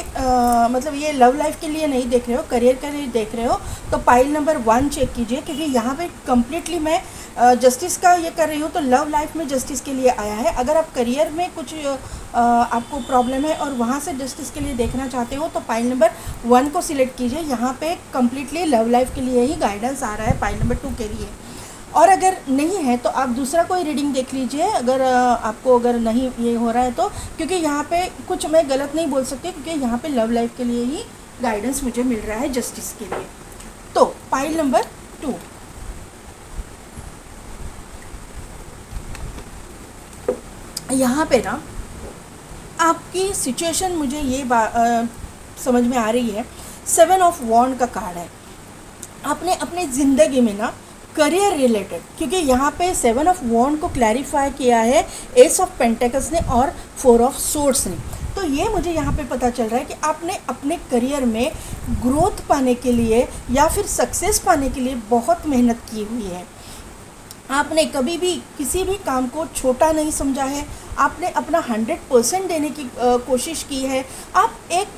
मतलब ये लव लाइफ के लिए नहीं देख रहे हो, करियर के लिए देख रहे हो, तो पाइल नंबर 1 चेक कीजिए क्योंकि यहाँ पे कम्प्लीटली मैं जस्टिस का ये कर रही हूँ। तो लव लाइफ में जस्टिस के लिए आया है। अगर आप करियर में कुछ आपको प्रॉब्लम है और वहाँ से जस्टिस के लिए देखना चाहते हो तो पाइल नंबर 1 को सिलेक्ट कीजिए। यहाँ पे कम्प्लीटली लव लाइफ के लिए ही गाइडेंस आ रहा है पाइल नंबर 2 के लिए। और अगर नहीं है तो आप दूसरा कोई रीडिंग देख लीजिए, अगर आपको अगर नहीं ये हो रहा है तो, क्योंकि यहाँ पे कुछ मैं गलत नहीं बोल सकती क्योंकि यहाँ पे लव लाइफ के लिए ही गाइडेंस मुझे मिल रहा है जस्टिस के लिए। तो पाइल नंबर 2, यहाँ पे ना आपकी सिचुएशन मुझे ये समझ में आ रही है। 7 ऑफ वॉन्ड का कार्ड है। आपने अपने ज़िंदगी में ना करियर रिलेटेड, क्योंकि यहाँ पे 7 ऑफ वॉन्ड को क्लैरिफाई किया है एस ऑफ पेंटिकल्स ने और 4 ऑफ सोर्ड्स ने। तो ये मुझे यहाँ पे पता चल रहा है कि आपने अपने करियर में ग्रोथ पाने के लिए या फिर सक्सेस पाने के लिए बहुत मेहनत की हुई है। आपने कभी भी किसी भी काम को छोटा नहीं समझा है। आपने अपना 100% देने की कोशिश की है। आप एक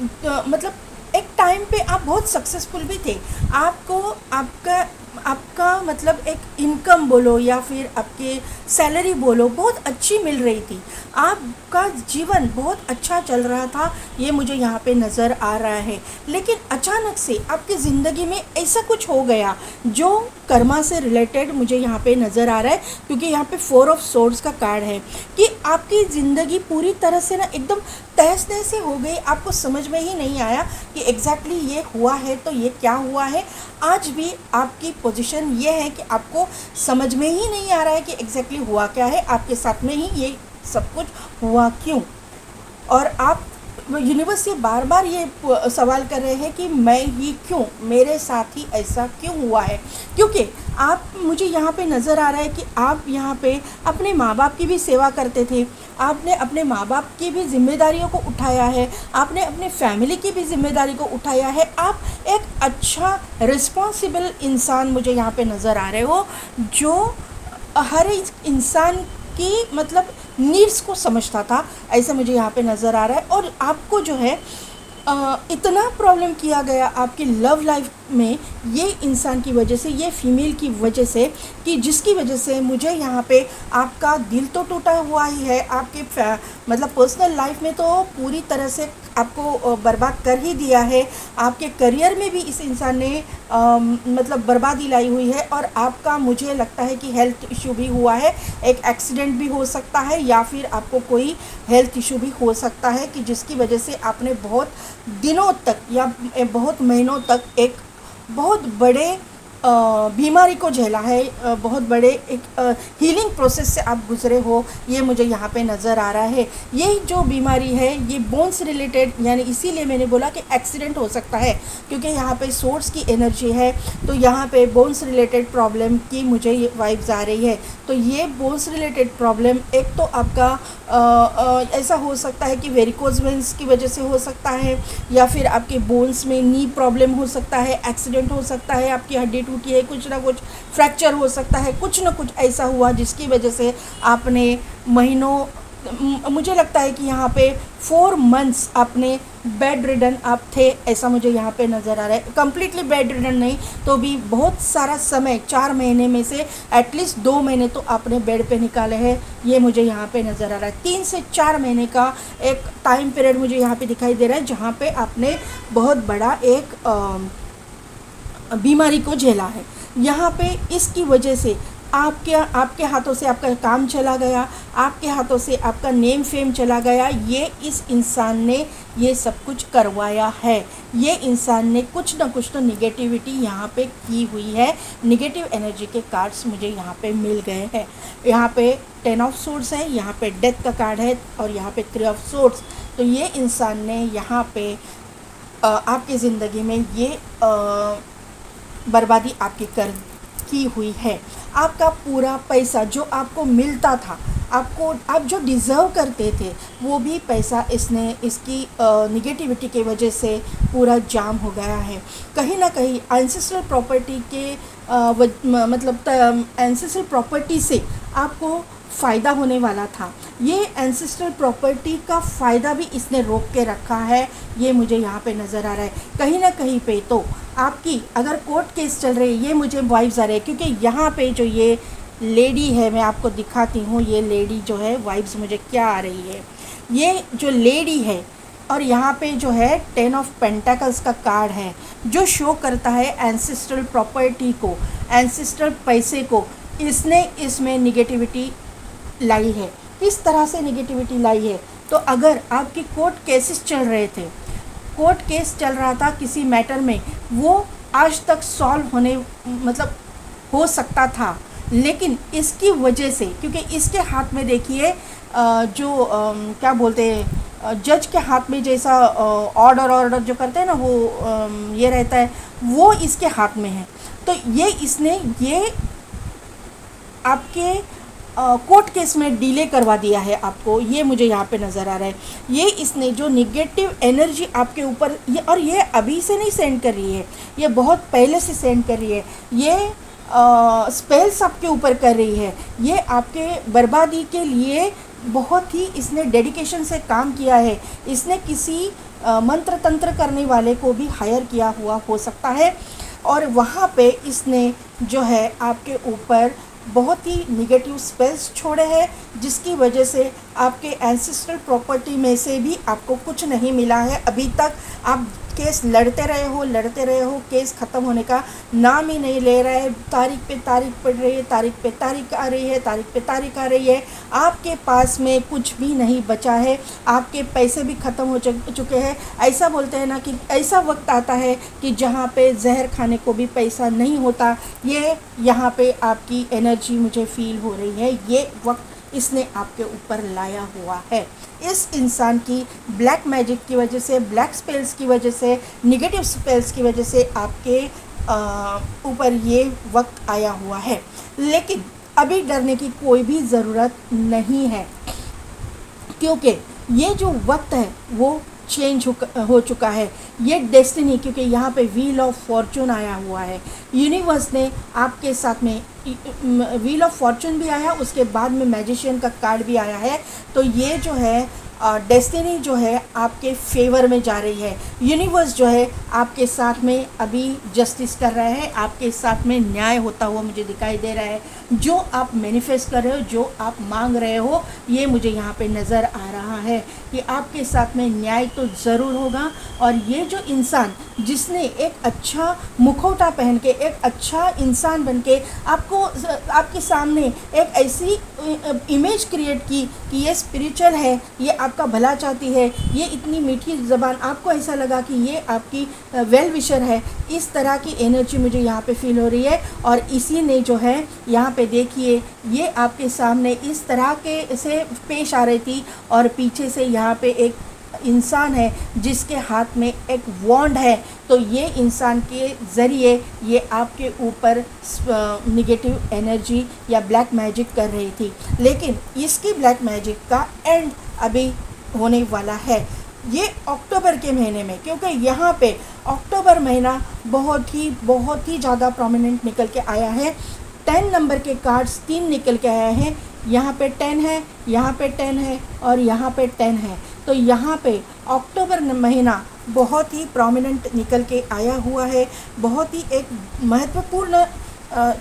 मतलब एक टाइम पे आप बहुत सक्सेसफुल भी थे, आपको आपका आपका मतलब एक इनकम बोलो या फिर आपके सैलरी बोलो बहुत अच्छी मिल रही थी, आपका जीवन बहुत अच्छा चल रहा था, ये मुझे यहाँ पे नज़र आ रहा है। लेकिन अचानक से आपकी ज़िंदगी में ऐसा कुछ हो गया जो कर्मा से रिलेटेड मुझे यहाँ पे नज़र आ रहा है, क्योंकि यहाँ पे 4 ऑफ सोर्ड्स का कार्ड है कि आपकी ज़िंदगी पूरी तरह से ना एकदम तहस नहस हो गई, आपको समझ में ही नहीं आया कि एग्जैक्टली ये हुआ है तो ये क्या हुआ है। आज भी आपकी पोजीशन ये है कि आपको समझ में ही नहीं आ रहा है कि एग्जैक्टली हुआ क्या है, आपके साथ में ही ये सब कुछ हुआ क्यों। और आप यूनिवर्स से बार बार ये सवाल कर रहे हैं कि मैं ही क्यों, मेरे साथ ही ऐसा क्यों हुआ है। क्योंकि आप मुझे यहाँ पे नज़र आ रहा है कि आप यहाँ पे अपने माँ बाप की भी सेवा करते थे, आपने अपने माँ बाप की भी जिम्मेदारियों को उठाया है, आपने अपने फैमिली की भी जिम्मेदारी को उठाया है, आप एक अच्छा रिस्पॉन्सिबल इंसान मुझे यहाँ पे नज़र आ रहे हो, जो हर इंसान की मतलब नीड्स को समझता था, ऐसा मुझे यहाँ पे नज़र आ रहा है। और आपको जो है इतना प्रॉब्लम किया गया आपकी लव लाइफ में ये इंसान की वजह से, ये फीमेल की वजह से, कि जिसकी वजह से मुझे यहाँ पे आपका दिल तो टूटा हुआ ही है, आपके मतलब पर्सनल लाइफ में तो पूरी तरह से आपको बर्बाद कर ही दिया है, आपके करियर में भी इस इंसान ने मतलब बर्बादी लाई हुई है। और आपका मुझे लगता है कि हेल्थ इशू भी हुआ है, एक एक्सीडेंट भी हो सकता है या फिर आपको कोई हेल्थ इशू भी हो सकता है कि जिसकी वजह से आपने बहुत दिनों तक या बहुत महीनों तक एक बहुत बड़े बीमारी को झेला है, बहुत बड़े एक हीलिंग प्रोसेस से आप गुज़रे हो, ये मुझे यहाँ पे नज़र आ रहा है। ये जो बीमारी है ये बोन्स रिलेटेड, यानी इसीलिए मैंने बोला कि एक्सीडेंट हो सकता है, क्योंकि यहाँ पे सोर्स की एनर्जी है, तो यहाँ पे बोन्स रिलेटेड प्रॉब्लम की मुझे ये वाइब्स आ रही है। तो ये बोन्स रिलेटेड प्रॉब्लम एक तो आपका ऐसा हो सकता है कि वेरिकोज वेन्स की वजह से हो सकता है, या फिर आपके बोन्स में नी प्रॉब्लम हो सकता है, एक्सीडेंट हो सकता है, आपकी हड्डी टूटी है, कुछ ना कुछ फ्रैक्चर हो सकता है, कुछ ना कुछ ऐसा हुआ जिसकी वजह से आपने महीनों, मुझे लगता है कि यहाँ पे 4 मंथ्स आपने बेड रिडन आप थे, ऐसा मुझे यहाँ पे नज़र आ रहा है। कम्प्लीटली बेड रिडन नहीं तो भी बहुत सारा समय, 4 महीने में से एटलीस्ट 2 महीने तो आपने बेड पे निकाले हैं, ये मुझे यहाँ पे नज़र आ रहा है। 3 से 4 महीने का एक टाइम पीरियड मुझे यहाँ पे दिखाई दे रहा है, जहाँ पे आपने बहुत बड़ा एक बीमारी को झेला है। यहाँ पे इसकी वजह से आपके हाथों से आपका काम चला गया, आपके हाथों से आपका नेम फेम चला गया, ये इस इंसान ने ये सब कुछ करवाया है। ये इंसान ने कुछ ना कुछ तो निगेटिविटी यहाँ पे की हुई है, निगेटिव एनर्जी के कार्ड्स मुझे यहाँ पे मिल गए हैं। यहाँ पे 10 ऑफ सोर्ड्स है, यहाँ पे डेथ का कार्ड है और यहाँ पे 3 ऑफ सोर्ड्स। तो ये इंसान ने यहाँ पे आपकी ज़िंदगी में ये बर्बादी आपकी की हुई है। आपका पूरा पैसा जो आपको मिलता था, आप जो डिज़र्व करते थे, वो भी पैसा इसने इसकी निगेटिविटी की वजह से पूरा जाम हो गया है। कहीं ना कहीं एंसेस्ट्रल प्रॉपर्टी के मतलब एंसेस्ट्रल प्रॉपर्टी से आपको फ़ायदा होने वाला था, ये एंसेस्ट्रल प्रॉपर्टी का फ़ायदा भी इसने रोक के रखा है, ये मुझे यहाँ पे नज़र आ रहा है। कहीं ना कहीं पे तो आपकी अगर कोर्ट केस चल रही है, ये मुझे वाइब्स आ रहे हैं, क्योंकि यहाँ पे जो ये लेडी है, मैं आपको दिखाती हूँ, ये लेडी जो है वाइब्स मुझे क्या आ रही है। ये जो लेडी है और यहाँ पे जो है 10 ऑफ पेंटाकल्स का कार्ड है, जो शो करता है एंसेस्ट्रल प्रॉपर्टी को, एंसेस्ट्रल पैसे को इसने इसमें निगेटिविटी लाई है। किस तरह से निगेटिविटी लाई है, तो अगर आपकी कोर्ट केसेस चल रहे थे, कोर्ट केस चल रहा था किसी मैटर में, वो आज तक सॉल्व होने मतलब हो सकता था, लेकिन इसकी वजह से, क्योंकि इसके हाथ में देखिए जो क्या बोलते हैं, जज के हाथ में जैसा ऑर्डर जो करते हैं ना, वो ये रहता है, वो इसके हाथ में है। तो ये इसने ये आपके कोर्ट केस में डिले करवा दिया है आपको, ये मुझे यहाँ पे नज़र आ रहा है। ये इसने जो निगेटिव एनर्जी आपके ऊपर, ये और ये अभी से नहीं सेंड कर रही है, ये बहुत पहले से सेंड कर रही है, ये स्पेल्स आपके ऊपर कर रही है, ये आपके बर्बादी के लिए बहुत ही इसने डेडिकेशन से काम किया है। इसने किसी मंत्र तंत्र करने वाले को भी हायर किया हुआ हो सकता है, और वहाँ पे इसने जो है आपके ऊपर बहुत ही निगेटिव स्पेल्स छोड़े हैं, जिसकी वजह से आपके एंसेस्ट्रल प्रॉपर्टी में से भी आपको कुछ नहीं मिला है अभी तक। आप केस लड़ते रहे हो, केस ख़त्म होने का नाम ही नहीं ले रहा है। तारीख पे तारीख पड़ रही है, तारीख पे तारीख आ रही है, तारीख पे तारीख आ रही है। आपके पास में कुछ भी नहीं बचा है, आपके पैसे भी ख़त्म हो चुके हैं। ऐसा बोलते हैं ना कि ऐसा वक्त आता है कि जहाँ पे जहर खाने को भी पैसा नहीं होता। ये यहाँ पे आपकी एनर्जी मुझे फील हो रही है, ये वक्त इसने आपके ऊपर लाया हुआ है। इस इंसान की ब्लैक मैजिक की वजह से, ब्लैक स्पेल्स की वजह से, निगेटिव स्पेल्स की वजह से आपके ऊपर ये वक्त आया हुआ है। लेकिन अभी डरने की कोई भी ज़रूरत नहीं है, क्योंकि ये जो वक्त है वो चेंज हो चुका है। ये डेस्टिनी, क्योंकि यहाँ पे व्हील ऑफ फॉर्चून आया हुआ है, यूनिवर्स ने आपके साथ में व्हील ऑफ फॉर्चून भी आया, उसके बाद में मैजिशियन का कार्ड भी आया है। तो ये जो है डेस्टिनी जो है आपके फेवर में जा रही है। यूनिवर्स जो है आपके साथ में अभी जस्टिस कर रहा है, आपके साथ में न्याय होता हुआ मुझे दिखाई दे रहा है। जो आप मैनिफेस्ट कर रहे हो, जो आप मांग रहे हो, ये मुझे यहाँ पे नज़र आ रहा है कि आपके साथ में न्याय तो ज़रूर होगा। और ये जो इंसान जिसने एक अच्छा मुखौटा पहन के, एक अच्छा इंसान बन के आपके सामने एक ऐसी इमेज क्रिएट की कि ये स्पिरिचुअल है, ये आपका भला चाहती है, ये इतनी मीठी ज़बान, आपको ऐसा लगा कि ये आपकी वेल विशर है, इस तरह की एनर्जी मुझे यहाँ पे फील हो रही है। और इसी ने जो है यहाँ पे देखिए, ये आपके सामने इस तरह के से पेश आ रही थी, और पीछे से यहाँ पे एक इंसान है जिसके हाथ में एक वॉन्ड है। तो ये इंसान के ज़रिए ये आपके ऊपर निगेटिव एनर्जी या ब्लैक मैजिक कर रही थी, लेकिन इसकी ब्लैक मैजिक का एंड अभी होने वाला है ये अक्टूबर के महीने में, क्योंकि यहाँ पे अक्टूबर महीना बहुत ही ज़्यादा प्रोमिनेंट निकल के आया है। 10 नंबर के कार्ड्स 3 निकल के आए हैं। यहाँ पे 10 है, यहाँ पे 10 है और यहाँ पे 10 है। तो यहाँ पे अक्टूबर महीना बहुत ही प्रोमिनेंट निकल के आया हुआ है। बहुत ही एक महत्वपूर्ण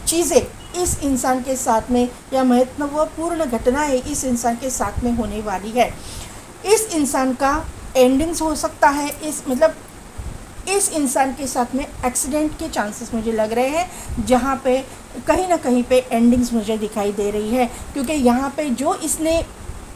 चीज़ें इस इंसान के साथ में, या महत्वपूर्ण घटनाएं इस इंसान के साथ में होने वाली है। इस इंसान का एंडिंग्स हो सकता है, इस इंसान के साथ में एक्सीडेंट के चांसेस मुझे लग रहे हैं, जहाँ पे कहीं ना कहीं पे एंडिंग्स मुझे दिखाई दे रही है। क्योंकि यहाँ पे जो इसने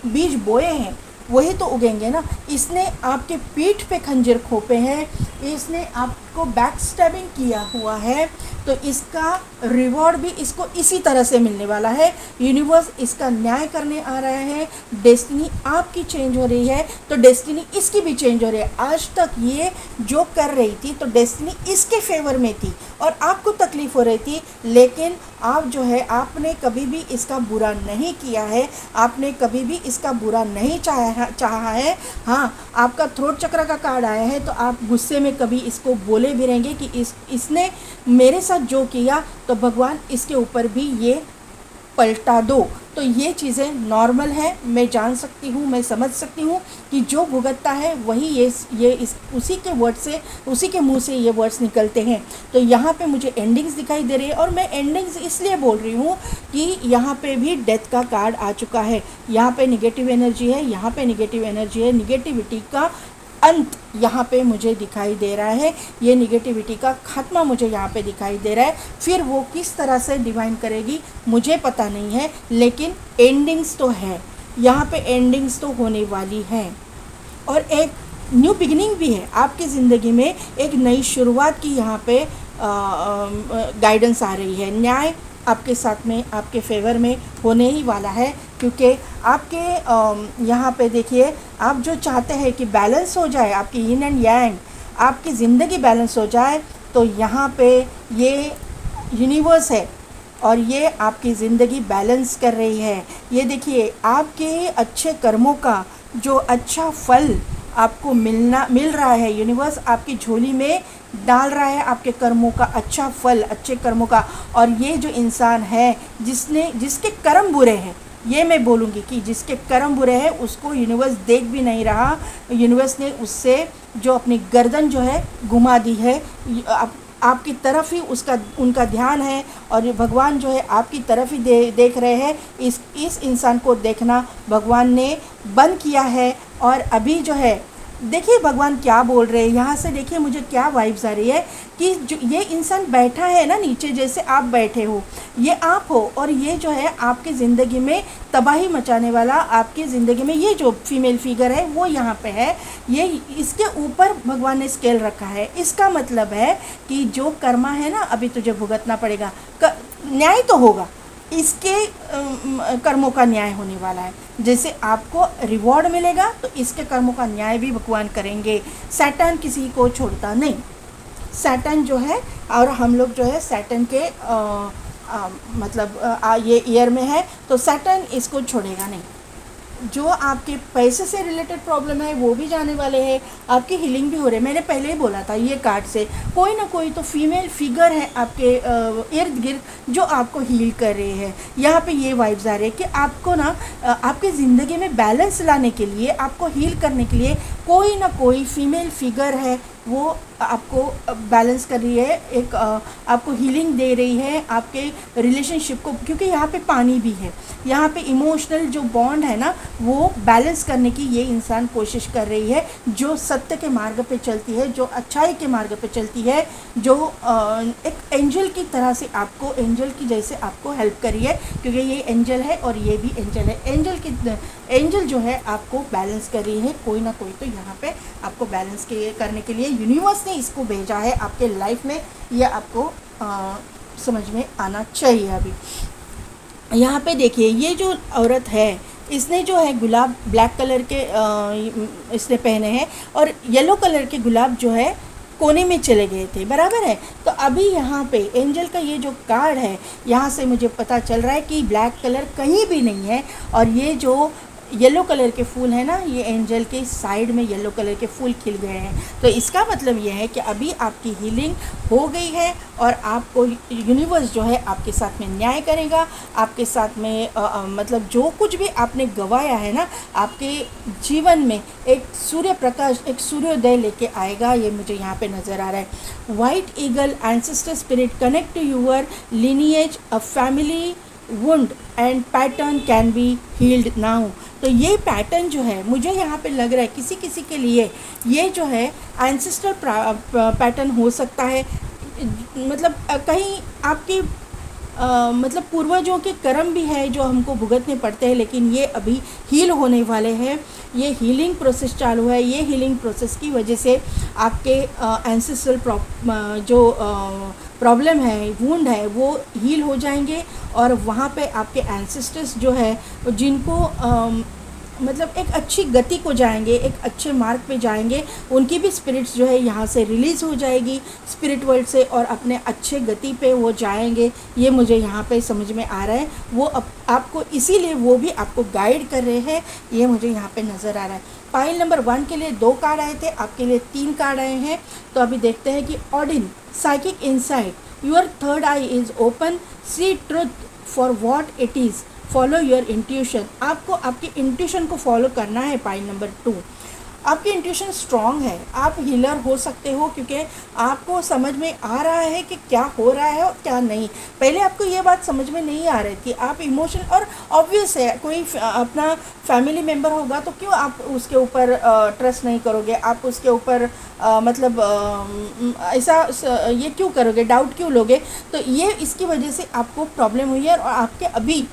बीज बोए हैं वही तो उगेंगे ना। इसने आपके पीठ पे खंजर खोपे हैं, इसने आपको बैक स्टैबिंग किया हुआ है, तो इसका रिवॉर्ड भी इसको इसी तरह से मिलने वाला है। यूनिवर्स इसका न्याय करने आ रहा है। डेस्टिनी आपकी चेंज हो रही है तो डेस्टिनी इसकी भी चेंज हो रही है। आज तक ये जो कर रही थी तो डेस्टिनी इसके फेवर में थी और आपको तकलीफ़ हो रही थी, लेकिन आप जो है आपने कभी भी इसका बुरा नहीं किया है, आपने कभी भी इसका बुरा नहीं चाहा है। हाँ, आपका थ्रोट चक्र का कार्ड आया है तो आप गुस्से में कभी इसको बोले भी रहेंगे कि इसने मेरे साथ जो किया तो भगवान इसके ऊपर भी ये पलटा दो। तो ये चीज़ें नॉर्मल है, मैं जान सकती हूँ, मैं समझ सकती हूँ कि जो भुगतता है वही उसी के वर्ड से, उसी के मुंह से ये वर्ड्स निकलते हैं। तो यहाँ पे मुझे एंडिंग्स दिखाई दे रही है, और मैं एंडिंग्स इसलिए बोल रही हूँ कि यहाँ पे भी डेथ का कार्ड आ चुका है। यहाँ पे निगेटिव एनर्जी है, यहाँ पे निगेटिव एनर्जी है। निगेटिविटी का अंत यहाँ पे मुझे दिखाई दे रहा है, ये निगेटिविटी का खात्मा मुझे यहाँ पे दिखाई दे रहा है। फिर वो किस तरह से डिवाइन करेगी मुझे पता नहीं है, लेकिन एंडिंग्स तो है, यहाँ पे एंडिंग्स तो होने वाली हैं। और एक न्यू बिगिनिंग भी है आपकी ज़िंदगी में, एक नई शुरुआत की यहाँ पे गाइडेंस आ रही है। न्याय आपके साथ में, आपके फेवर में होने ही वाला है, क्योंकि आपके यहाँ पे देखिए, आप जो चाहते हैं कि बैलेंस हो जाए, आपकी यिन एंड यांग, आपकी ज़िंदगी बैलेंस हो जाए, तो यहाँ पे ये यूनिवर्स है और ये आपकी ज़िंदगी बैलेंस कर रही है। ये देखिए, आपके अच्छे कर्मों का जो अच्छा फल आपको मिल रहा है, यूनिवर्स आपकी झोली में डाल रहा है आपके कर्मों का अच्छे कर्मों का। और ये जो इंसान है जिसके कर्म बुरे हैं, ये मैं बोलूँगी कि जिसके कर्म बुरे हैं उसको यूनिवर्स देख भी नहीं रहा, यूनिवर्स ने उससे जो अपनी गर्दन जो है घुमा दी है। आपकी तरफ ही उसका उनका ध्यान है और भगवान जो है आपकी तरफ ही देख रहे हैं। इस इंसान को देखना भगवान ने बंद किया है। और अभी जो है देखिए भगवान क्या बोल रहे हैं यहाँ से, देखिए मुझे क्या वाइब्स आ रही है कि जो ये इंसान बैठा है ना नीचे, जैसे आप बैठे हो, ये आप हो, और ये जो है आपकी ज़िंदगी में तबाही मचाने वाला, आपकी ज़िंदगी में ये जो फीमेल फिगर है वो यहाँ पे है। ये इसके ऊपर भगवान ने स्केल रखा है। इसका मतलब है कि जो कर्मा है ना अभी तुझे भुगतना पड़ेगा, न्याय तो होगा, इसके कर्मों का न्याय होने वाला है। जैसे आपको रिवॉर्ड मिलेगा तो इसके कर्मों का न्याय भी भगवान करेंगे। सैटर्न किसी को छोड़ता नहीं, सैटर्न जो है, और हम लोग जो है सैटर्न के मतलब ये ईयर में है तो सैटर्न इसको छोड़ेगा नहीं। जो आपके पैसे से रिलेटेड प्रॉब्लम है वो भी जाने वाले हैं, आपकी हीलिंग भी हो रही है। मैंने पहले ही बोला था ये कार्ड से कोई ना कोई तो फीमेल फिगर है आपके इर्द गिर्द जो आपको हील कर रहे हैं। यहाँ पे ये वाइब्स आ रहे हैं कि आपको ना आपकी ज़िंदगी में बैलेंस लाने के लिए, आपको हील करने के लिए कोई ना कोई फीमेल फिगर है वो आपको बैलेंस कर रही है, एक आपको हीलिंग दे रही है आपके रिलेशनशिप को। क्योंकि यहाँ पे पानी भी है, यहाँ पे इमोशनल जो बॉन्ड है ना वो बैलेंस करने की ये इंसान कोशिश कर रही है। जो सत्य के मार्ग पे चलती है, जो अच्छाई के मार्ग पे चलती है, जो एक एंजल की तरह से आपको, एंजल की जैसे आपको हेल्प करी है, क्योंकि ये एंजल है और ये भी एंजल है। एंजल जो है आपको बैलेंस कर रही है, कोई ना कोई तो यहाँ पे आपको बैलेंस करने के लिए यूनिवर्स ने इसको भेजा है आपके लाइफ में। ये आपको समझ में आना चाहिए। अभी यहाँ पे देखिए ये जो औरत है इसने जो है गुलाब ब्लैक कलर के इसने पहने हैं और येलो कलर के गुलाब जो है कोने में चले गए थे, बराबर है। तो अभी यहाँ पे एंजल का ये जो कार्ड है यहाँ से मुझे पता चल रहा है कि ब्लैक कलर कहीं भी नहीं है और ये जो येलो कलर के फूल है ना, ये एंजल के साइड में येलो कलर के फूल खिल गए हैं। तो इसका मतलब ये है कि अभी आपकी हीलिंग हो गई है और आपको यूनिवर्स जो है आपके साथ में न्याय करेगा, आपके साथ में मतलब जो कुछ भी आपने गंवाया है ना, आपके जीवन में एक सूर्य प्रकाश, एक सूर्योदय लेके आएगा। ये मुझे यहाँ पे नज़र आ रहा है। White eagle ancestor spirit connect to your lineage, a family wound and pattern can be healed now. तो ये पैटर्न जो है मुझे यहाँ पे लग रहा है किसी किसी के लिए ये जो है एंसेस्टर पैटर्न हो सकता है। मतलब कहीं आपके मतलब पूर्वजों के कर्म भी है जो हमको भुगतने पड़ते हैं, लेकिन ये अभी हील होने वाले हैं। ये हीलिंग प्रोसेस चालू है। ये हीलिंग प्रोसेस की वजह से आपके एंसेस्ट्रल जो प्रॉब्लम है, वुंड है, वो हील हो जाएंगे और वहाँ पे आपके एंसेस्टर्स जो है जिनको मतलब एक अच्छी गति को जाएंगे, एक अच्छे मार्ग पे जाएंगे, उनकी भी स्पिरिट्स जो है यहाँ से रिलीज़ हो जाएगी स्पिरिट वर्ल्ड से और अपने अच्छे गति पे वो जाएंगे। ये मुझे यहाँ पे समझ में आ रहा है। वो आपको इसीलिए वो भी आपको गाइड कर रहे हैं, ये मुझे यहाँ पे नज़र आ रहा है। पाइल नंबर 1 के लिए 2 कार्ड आए थे, आपके लिए 3 कार्ड आए हैं। तो अभी देखते हैं कि Odin psychic insight, your third eye is open, see truth for what it is, follow your intuition. आपको आपकी इंट्यूशन को फॉलो करना है। पाइल नंबर 2, आपकी इंट्यूशन स्ट्रॉन्ग है, आप हीलर हो सकते हो क्योंकि आपको समझ में आ रहा है कि क्या हो रहा है और क्या नहीं। पहले आपको ये बात समझ में नहीं आ रही थी, आप इमोशन, और ऑब्वियस है कोई अपना फैमिली मेम्बर होगा तो क्यों आप उसके ऊपर ट्रस्ट नहीं करोगे, आप उसके ऊपर मतलब ऐसा ये क्यों करोगे, डाउट क्यों लोगे। तो ये इसकी वजह से आपको प्रॉब्लम हुई है और आपके अभी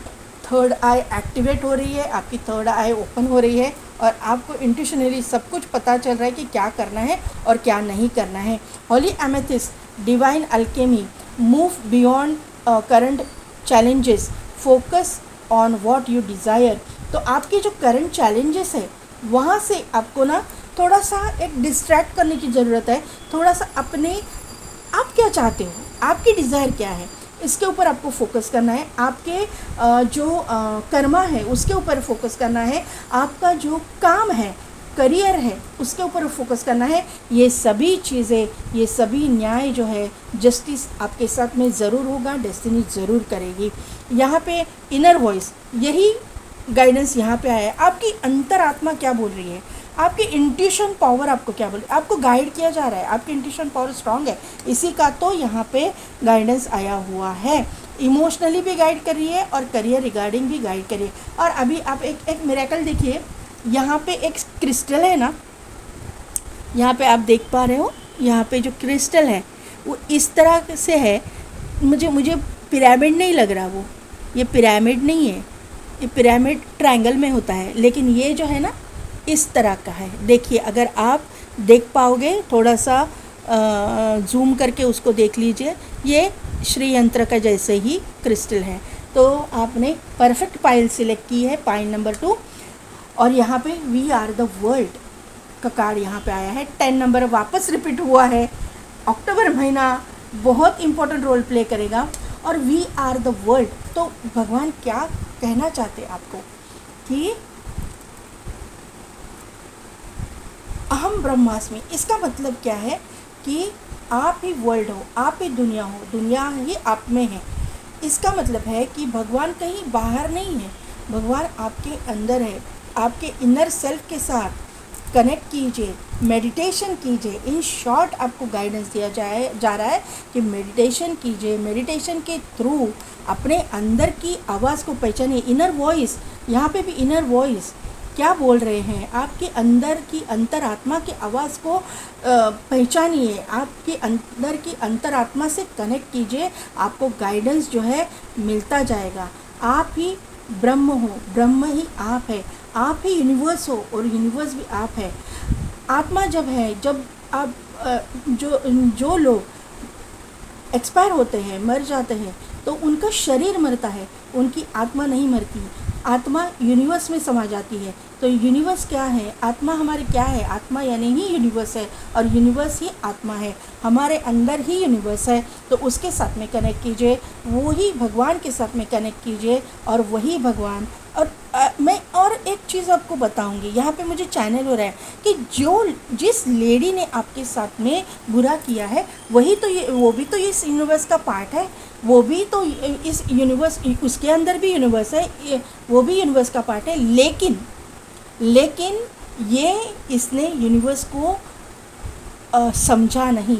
थर्ड आई एक्टिवेट हो रही है, आपकी थर्ड आई ओपन हो रही है और आपको इंट्यूशनली सब कुछ पता चल रहा है कि क्या करना है और क्या नहीं करना है। Holi amethyst divine Alchemy, move beyond current challenges, focus on what you desire. तो आपके जो करंट चैलेंजेस है वहाँ से आपको ना थोड़ा सा एक डिस्ट्रैक्ट करने की ज़रूरत है। थोड़ा सा अपने आप क्या चाहते हो, आपकी डिज़ायर क्या है, इसके ऊपर आपको फोकस करना है। आपके जो कर्मा है उसके ऊपर फोकस करना है। आपका जो काम है, करियर है, उसके ऊपर फोकस करना है। ये सभी चीज़ें, ये सभी न्याय जो है, जस्टिस आपके साथ में ज़रूर होगा, डेस्टिनी ज़रूर करेगी। यहाँ पे इनर वॉइस, यही गाइडेंस यहाँ पे आया है। आपकी अंतरात्मा क्या बोल रही है, आपकी इंट्यूशन पावर आपको क्या बोल रही है, आपको गाइड किया जा रहा है, आपकी इंट्यूशन पावर स्ट्रांग है, इसी का तो यहाँ पे गाइडेंस आया हुआ है। इमोशनली भी गाइड कर रही है और करियर रिगार्डिंग भी गाइड कर रही है। और अभी आप एक मिरेकल देखिए, यहाँ पे एक क्रिस्टल है ना, यहाँ पे आप देख पा रहे हो, यहाँ पे जो क्रिस्टल है वो इस तरह से है, मुझे पिरामिड नहीं लग रहा, वो ये पिरामिड नहीं है, ये पिरामिड ट्रायंगल में होता है, लेकिन ये जो है ना इस तरह का है। देखिए, अगर आप देख पाओगे थोड़ा सा जूम करके उसको देख लीजिए, ये श्री यंत्र का जैसे ही क्रिस्टल है। तो आपने परफेक्ट पाइल सिलेक्ट की है, पाइल नंबर 2। और यहाँ पे वी आर द वर्ल्ड का कार्ड यहाँ पे आया है। 10 नंबर वापस रिपीट हुआ है। अक्टूबर महीना बहुत इम्पोर्टेंट रोल प्ले करेगा। और वी आर द वर्ल्ड, तो भगवान क्या कहना चाहते हैं आपको कि अहम ब्रह्मास्मि। इसका मतलब क्या है कि आप ही वर्ल्ड हो, आप ही दुनिया हो, दुनिया ही आप में है। इसका मतलब है कि भगवान कहीं बाहर नहीं है, भगवान आपके अंदर है। आपके इनर सेल्फ के साथ कनेक्ट कीजिए, मेडिटेशन कीजिए। इन शॉर्ट आपको गाइडेंस दिया जा रहा है कि मेडिटेशन कीजिए, मेडिटेशन के थ्रू अपने अंदर की आवाज़ को पहचानिए। इनर वॉइस, यहाँ पे भी इनर वॉइस क्या बोल रहे हैं, आपके अंदर की अंतरात्मा की आवाज़ को पहचानिए, आपके अंदर की अंतरात्मा से कनेक्ट कीजिए, आपको गाइडेंस जो है मिलता जाएगा। आप ही ब्रह्म हो, ब्रह्म ही आप है, आप ही यूनिवर्स हो और यूनिवर्स भी आप है। आत्मा जब है, जब आप जो लोग एक्सपायर होते हैं, मर जाते हैं, तो उनका शरीर मरता है, उनकी आत्मा नहीं मरती। आत्मा यूनिवर्स में समा जाती है। तो यूनिवर्स क्या है, आत्मा हमारी क्या है, आत्मा यानी ही यूनिवर्स है और यूनिवर्स ही आत्मा है, हमारे अंदर ही यूनिवर्स है। तो उसके साथ में कनेक्ट कीजिए, वो ही भगवान के साथ में कनेक्ट कीजिए और वही भगवान। और मैं और एक चीज़ आपको बताऊंगी, यहाँ पे मुझे चैनल हो रहा है कि जिस लेडी ने आपके साथ में बुरा किया है, वही तो वो भी तो इस यूनिवर्स का पार्ट है, वो भी तो इस यूनिवर्स, उसके अंदर भी यूनिवर्स है, वो भी यूनिवर्स का पार्ट है। लेकिन ये इसने यूनिवर्स को समझा नहीं,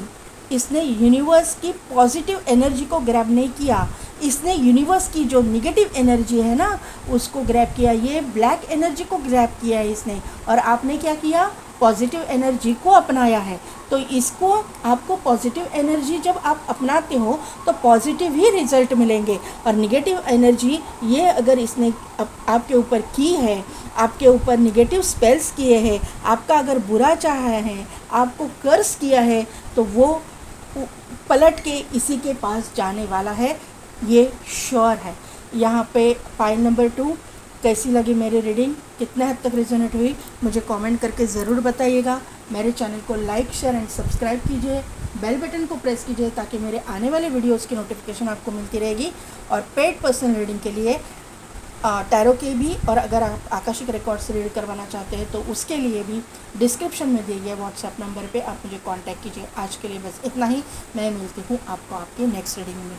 इसने यूनिवर्स की पॉजिटिव एनर्जी को ग्रैब नहीं किया, इसने यूनिवर्स की जो निगेटिव एनर्जी है ना उसको ग्रैब किया, ये ब्लैक एनर्जी को ग्रैब किया है इसने। और आपने क्या किया, पॉजिटिव एनर्जी को अपनाया है। तो इसको, आपको पॉजिटिव एनर्जी जब आप अपनाते हो तो पॉजिटिव ही रिजल्ट मिलेंगे। और निगेटिव एनर्जी ये अगर इसने आपके ऊपर की है, आपके ऊपर निगेटिव स्पेल्स किए हैं, आपका अगर बुरा चाहा है, आपको कर्स किया है, तो वो पलट के इसी के पास जाने वाला है, ये श्योर है। यहाँ पे पाइल नंबर 2 कैसी लगी मेरी रीडिंग, कितने हद तक रिजोनेट हुई, मुझे कमेंट करके ज़रूर बताइएगा। मेरे चैनल को लाइक, शेयर एंड सब्सक्राइब कीजिए, बेल बटन को प्रेस कीजिए ताकि मेरे आने वाले वीडियोस की नोटिफिकेशन आपको मिलती रहेगी। और पेड पर्सनल रीडिंग के लिए टैरो के भी, और अगर आप आकाशिक रिकॉर्ड से रीड करवाना चाहते हैं तो उसके लिए भी डिस्क्रिप्शन में दिए गए व्हाट्सएप नंबर पे आप मुझे कांटेक्ट कीजिए। आज के लिए बस इतना ही, मैं मिलती हूँ आपको आपकी नेक्स्ट रीडिंग में।